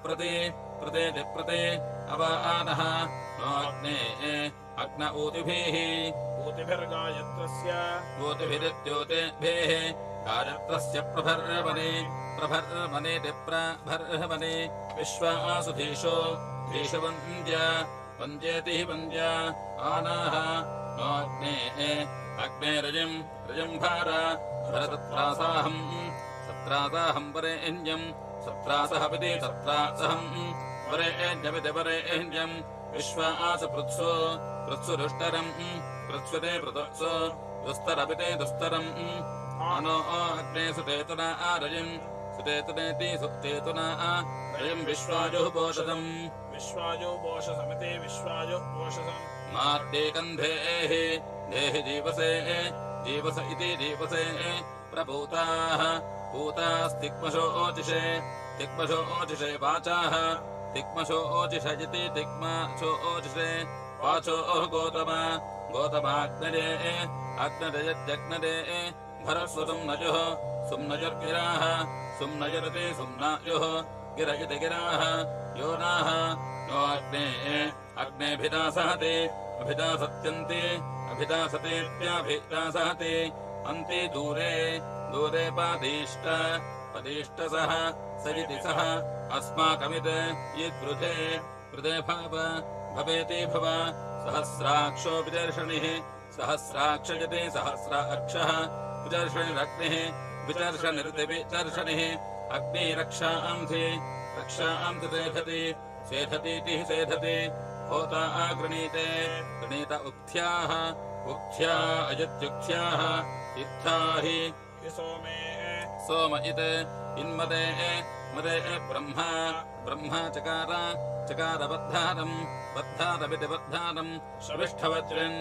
प्रते अवानः नोऽग्ने अग्न ऊतिभिर्गायत्रस्य गायत्रस्य प्रभर्वने विश्वासुधीशो वन्द्येति वन्द्या आनाः नोऽग्ने अग्ने रजम् भरतत्रासाहम् वरेण्यम् सत्रासहमिति सत्रासहम् वरेण्यमिति वरेण्यम् विश्वासपृत्सुरुष्टरम् पृत्स्वते पृथत्सु दुस्तरमिति दुस्तरम् आनो अग्ने सुतेतुना रजम् सुतेतुनेति सुतेतुना रजम् विश्वाजुपोषसम् विश्वाजुपोषसमिति विश्वाजुपोषसम् मार्देकन्धेः देहि जीवसे इति जीवसे प्रपूताः तिक्मशो ओचिषे वाचाः तिक्मशो ओचिष इति तिक्मशो ओचिषे वाचो गोतमाग्नरे अग्नरयत्यग्नरे भरस्वतम् नजुः सुम्नजुर्गिराः सुम्नजुरते सुम्नायुः गिर इति गिराः योनाः नो अग्नेऽभिदासहते अभिदासत्यन्ते अभिदासतेत्याभिदासहते अन्ते दूरे पदीष्टसः स इति सः अस्माकमित् यद्वृधे भवेति भव सहस्राक्षो विदर्शनिः सहस्राक्षजते सहस्राक्षः विदर्शनिरग्निः विदर्शनिर्दिविदर्शनिः अग्निरक्षांसि सेधतीति सेधति होता गृणीते गृणीत उक्थ्याः उक्थ्या अजित्युक्थ्याः इत्था हि सोमे सोम इत् इन्मदे मदे ब्रह्मा ब्रह्मा चकार चकारबद्धारम् बद्धारमिति बद्धारम् श्रविष्ठवज्रिन्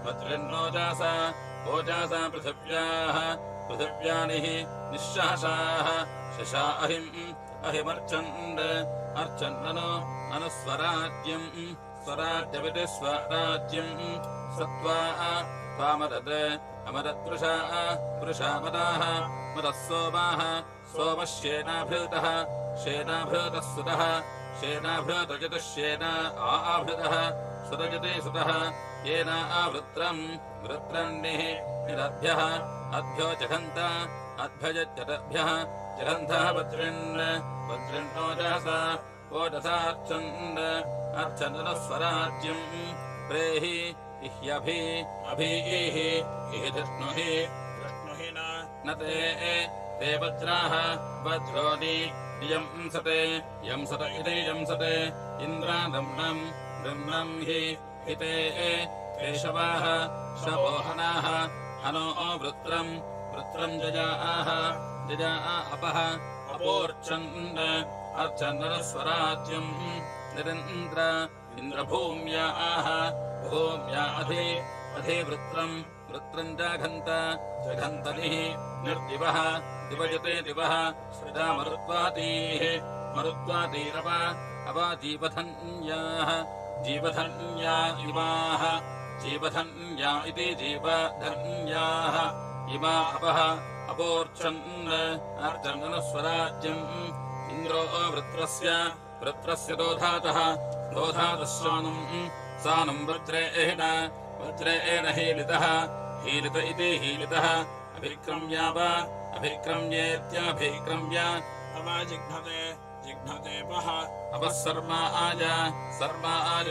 वज्रिन्नोजासा ओजासा पृथिव्याः पृथिव्यानिः निःशहसाः शशा अहिमर्चन् अर्चन्ननो अनुस्वराज्यम् स्वराज्यमिति स्वराज्यम् सत्त्वा त्वामदत् अमदत्पृषा पृषा मदाः मदः सोमाः सोमः श्येनाभृतः श्येनाभृतः सुतः श्येनाभृतजितः श्येना आभृतः सुतजिते सुतः येन आवृत्रम् वृत्रन्निः निरभ्यः अभ्यो जघन्त अभ्यजत्यभ्यः जघन्तः वज्रिन् वज्रिन्नोजसा ओजसार्चन् अर्चन्दनस्वराज्यम् प्रेहि इह्यभि अभीः इह धृष्णुहि न ते वज्राः वज्रोनि यंसते यंसत इति यंसते इन्द्रादम्नम् दम्नम् हि हिते केशवाः शवोहनाः हनो वृत्रम् वृत्रम् जजाः जजा अपः अपोर्चन् अर्चन्दनस्वराज्यम् निरिन्द्र इन्द्रभूम्याः भूम्या अधिवृत्रम् वृत्रम् जाघन्त जघन्तनिः निर्दिवः दिवजते दिवः सृजा मरुत्वातीः मरुत्वातीरव अवा जीवधन्याः जीवधन्या इमाः जीवधन्या इति जीवधन्याः इमा अपः अपोर्चन् अर्चन्दनस्वराज्यम् इन्द्रो वृत्रस्य दोधातः दोधातः सानम् वज्रेण हीलितः हीलित इति हीलितः अभिक्रम्या वा अभिक्रम्येत्यभिक्रम्य अवा जिघ्नते जिघ्नतेपः अपः सर्मा आज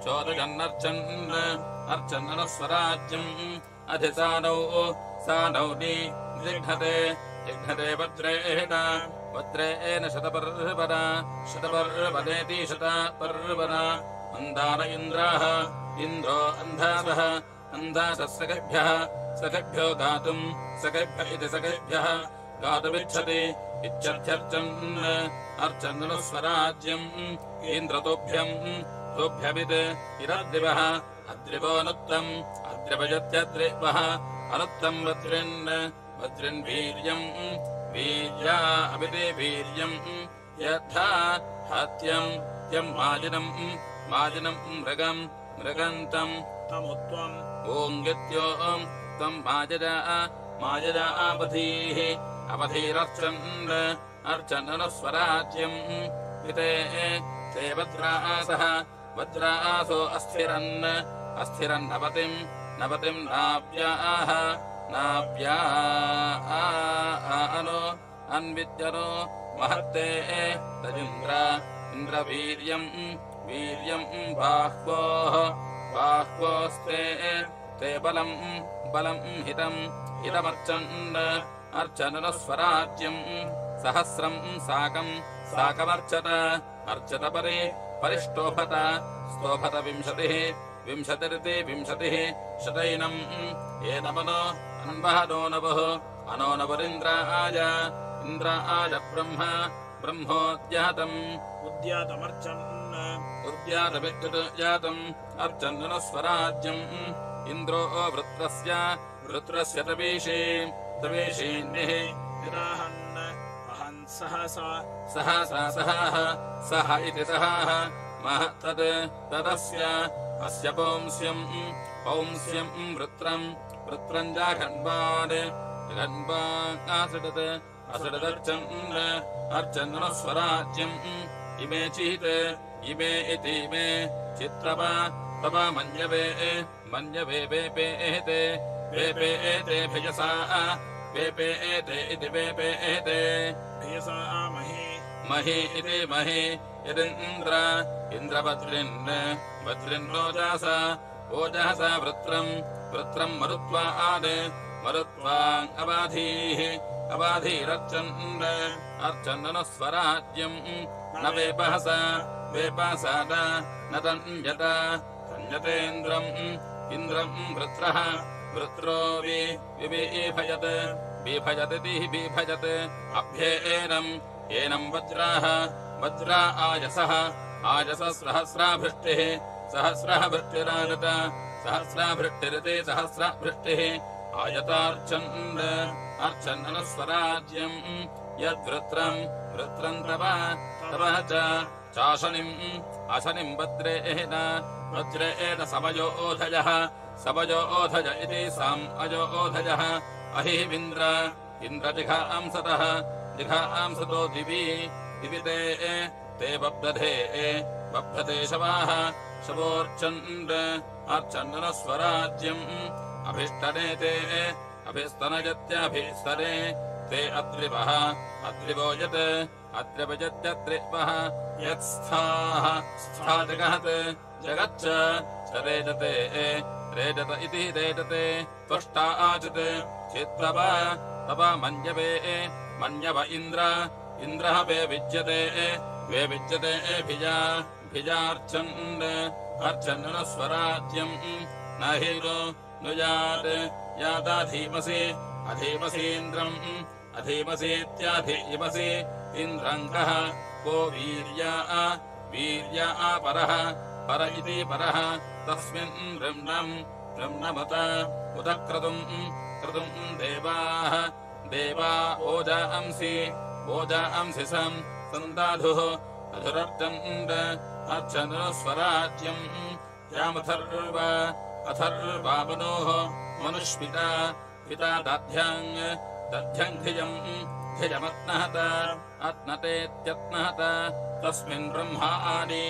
चोदयन्नर्चन् अर्चन्दनस्वराज्यम् अधिसानौ सानौ निजिघ्नते जिघ्नते वज्रेण शतपर्वदेति शतपर्वना अन्धान इन्द्राः इन्द्रो अन्धातः अन्धातः सखेभ्यो गातुम् सखेभ्य इति सखेभ्यः गातुमिच्छति इच्छत्यर्चन् अर्चन्दनस्वराज्यम् इन्द्रतोभ्यमित् इरद्रिवः अद्रिवोऽनुत्तम् अद्रिवजत्यद्रिवः अनुत्तम् वज्रिन् वीर्यम् वीर्या अभिते वीर्यम् यथा हत्यम् यम् माजिनम् मृगन्तम् तमुत्वम् ओङ्गित्यो त्वम् माजदा अपधीः अपधीरर्चन् अर्चन्दनस्वराज्यम् इते ते वज्रासो अस्थिरन्नपतिम् नाव्या अन्विद्यनो महत्ते तजिन्द्र इन्द्रवीर्यम् बाह्वोस्ते ते बलम् हितमर्चन् अर्चन्दनस्वराज्यम् सहस्रम् साकमर्चत परिष्टोभत स्तोभत विंशतिरिति विंशतिः शतैनम् एनमनो अन्वहनो नवः अनो नवरिन्द्राय ब्रह्मोद्यातम् उद्यातमित्युद्यातम् अर्चन्दनस्वराज्यम् इन्द्रो वृत्रस्य तवीषीन्निः निराहन् अहन् सहसा सह इति सहाः महत्तत् तदस्य अस्य पौंस्यम् वृत्रम् जाघन्वासृडत् अर्चन्दनस्वराज्यम् इमे चीत् इमे इति इमे चित्रपा तवा मन्यवे वेपेते भिजसा वेपेते इति वेपेते भियसा महि इति महि इन्द्रवज्रिन्नोजासा ओजहसा वृत्रम् अबाधीरर्चन् अर्चन्दनस्वराज्यम् न वेपहसा वेपासाद न तन्यत तन्यतेन्द्रम् इन्द्रम् वृत्रः वृत्रो विभजत बिभजति बिभजत अभ्येनम् एनम् वज्राः वज्रा आयसः आयसः सहस्राभृष्टिः सहस्रः भृष्टिरागत सहस्राभृष्टिरिति सहस्रभृष्टिः आयतार्चन् अर्चन्नस्वराज्यम् यद्वृत्रम् वृत्रम् तव च चाशनिम् अशनिम् वज्रेण वज्रेण समयोधयः समयोधय इति साम् अयोधयः अहिविन्द्र इन्द्रजिघांसतः जिघांसतो दिवि दिविते ते बब्धते शवाः शवोर्चन्द्र अर्चन्दनस्वराज्यम् अभिष्टने ते अभिस्तनयत्यभिस्तने ते अद्रिवः अद्रिवो यत् अद्रिवयत्यद्रिवः यत्स्थाः स्था जगत् जगच्च च रेजते रेजत इति रेजते त्वष्टा आचित् चित्तव तव मन्यवे मन्यव इन्द्रः वे विज्यते भिजार्चन् अर्चन्दनस्वराज्यम् न हि नु यादाधीमसि अधीमसीन्द्रम् अधीमसीत्याधीमसि इन्द्रम् कः को वीर्या परः पर इति परः तस्मिन् रम्णमुत उत क्रतुम् देवा ओजांसि सन्दाधुः अर्चन्दनस्वराज्यम् यामथर्वामनोः मनुष्पिता पिता दध्यम् धियमत्नहत अत्नतेत्यत्नहत तस्मिन् ब्रह्माणि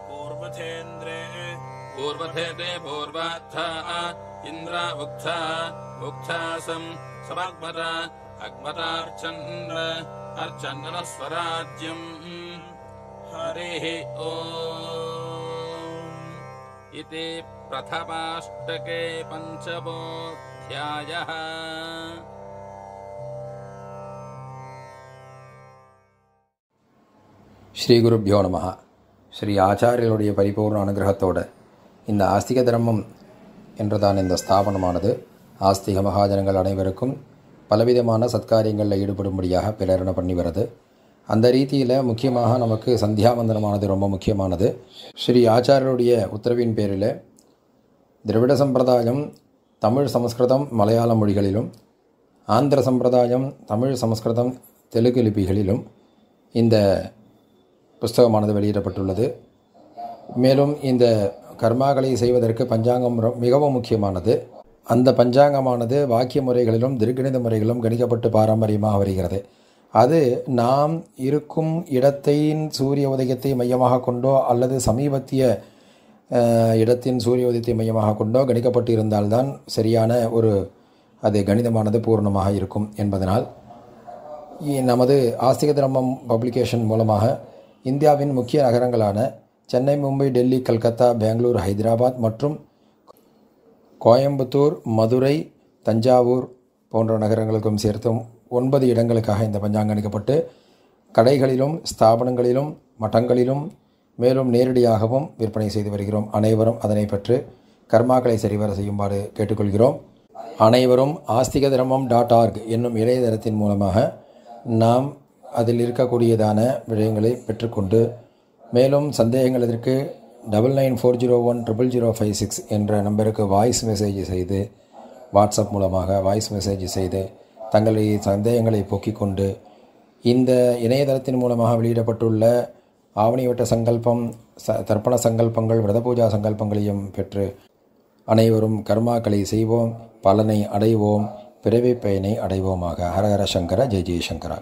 पूर्वथेन्द्रे पूर्वथेते पूर्वाथा इन्द्र उक्थासम् समग्मत अर्चन्दनस्वराज्यम् हरिः ओम् इति प्रथमाष्टके पञ्चमोऽध्यायः। ஸ்ரீகுருப்யோ நமः. ஸ்ரீ ஆச்சாரியர்களுடைய பரிபூர்ண அனுகிரகத்தோடு இந்த ஆஸ்திக தர்மம் என்றதான இந்த ஸ்தாபனமானது ஆஸ்திக மகாஜனங்கள் அனைவருக்கும் பலவிதமான சத்காரியங்களில் ஈடுபடும்படியாக பிரேரணை பண்ணி வருது. அந்த ரீதியில் முக்கியமாக நமக்கு சந்தியாவந்தனமானது ரொம்ப முக்கியமானது. ஸ்ரீ ஆச்சாரியருடைய உத்தரவின் பேரில் திராவிட சம்பிரதாயம் தமிழ் சமஸ்கிருதம் மலையாள மொழிகளிலும், ஆந்திர சம்பிரதாயம் தமிழ் சமஸ்கிருதம் தெலுங்கு லிபிகளிலும் இந்த புஸ்தகமானது வெளியிடப்பட்டுள்ளது. மேலும் இந்த கர்மாக்களை செய்வதற்கு பஞ்சாங்கம் மிகவும் முக்கியமானது. அந்த பஞ்சாங்கமானது வாக்கிய முறைகளிலும் திருக்கணித முறைகளிலும் கணிக்கப்பட்டு பாரம்பரியமாக வருகிறது. அது நாம் இருக்கும் இடத்தின் சூரிய உதயத்தை மையமாக கொண்டோ அல்லது சமீபத்திய இடத்தின் சூரிய உதயத்தை மையமாக கொண்டோ கணிக்கப்பட்டு இருந்தால்தான் சரியான ஒரு அது கணிதமானது பூர்ணமாக இருக்கும் என்பதனால் நமது ஆஸ்திக தர்மம் பப்ளிகேஷன் மூலமாக இந்தியாவின் முக்கிய நகரங்களான சென்னை, மும்பை, டெல்லி, கல்கத்தா, பெங்களூர், ஹைதராபாத் மற்றும் கோயம்புத்தூர், மதுரை, தஞ்சாவூர் போன்ற நகரங்களுக்கும் சேர்த்தும் 9 இடங்களுக்காக இந்த பஞ்சாங்கம் அளிக்கப்பட்டு கடைகளிலும் ஸ்தாபனங்களிலும் மட்டங்களிலும் மேலும் நேரடியாகவும் விற்பனை செய்து வருகிறோம். அனைவரும் அதனை பெற்று கர்மாக்களை சரிவர செய்யுமாறு கேட்டுக்கொள்கிறோம். அனைவரும் ஆஸ்திக தர்மம் .org என்னும் இணையதளத்தின் மூலமாக நாம் அதில் இருக்கக்கூடியதான விடயங்களை பெற்றுக்கொண்டு மேலும் சந்தேகங்கள் இதற்கு 9940100056 என்ற நம்பருக்கு வாய்ஸ் மெசேஜ் செய்து வாட்ஸ்அப் மூலமாக வாய்ஸ் மெசேஜ் செய்து தங்களுடைய சந்தேகங்களை போக்கிக் கொண்டு இந்த இணையதளத்தின் மூலமாக வெளியிடப்பட்டுள்ள ஆவணிவட்ட சங்கல்பம், தர்ப்பண சங்கல்பங்கள், விரத பூஜா சங்கல்பங்களையும் பெற்று அனைவரும் கர்மாக்களை செய்வோம், பலனை அடைவோம், பிறவி பயனை அடைவோமாக. ஹரஹர சங்கர, ஜெய் ஜெய் சங்கரா.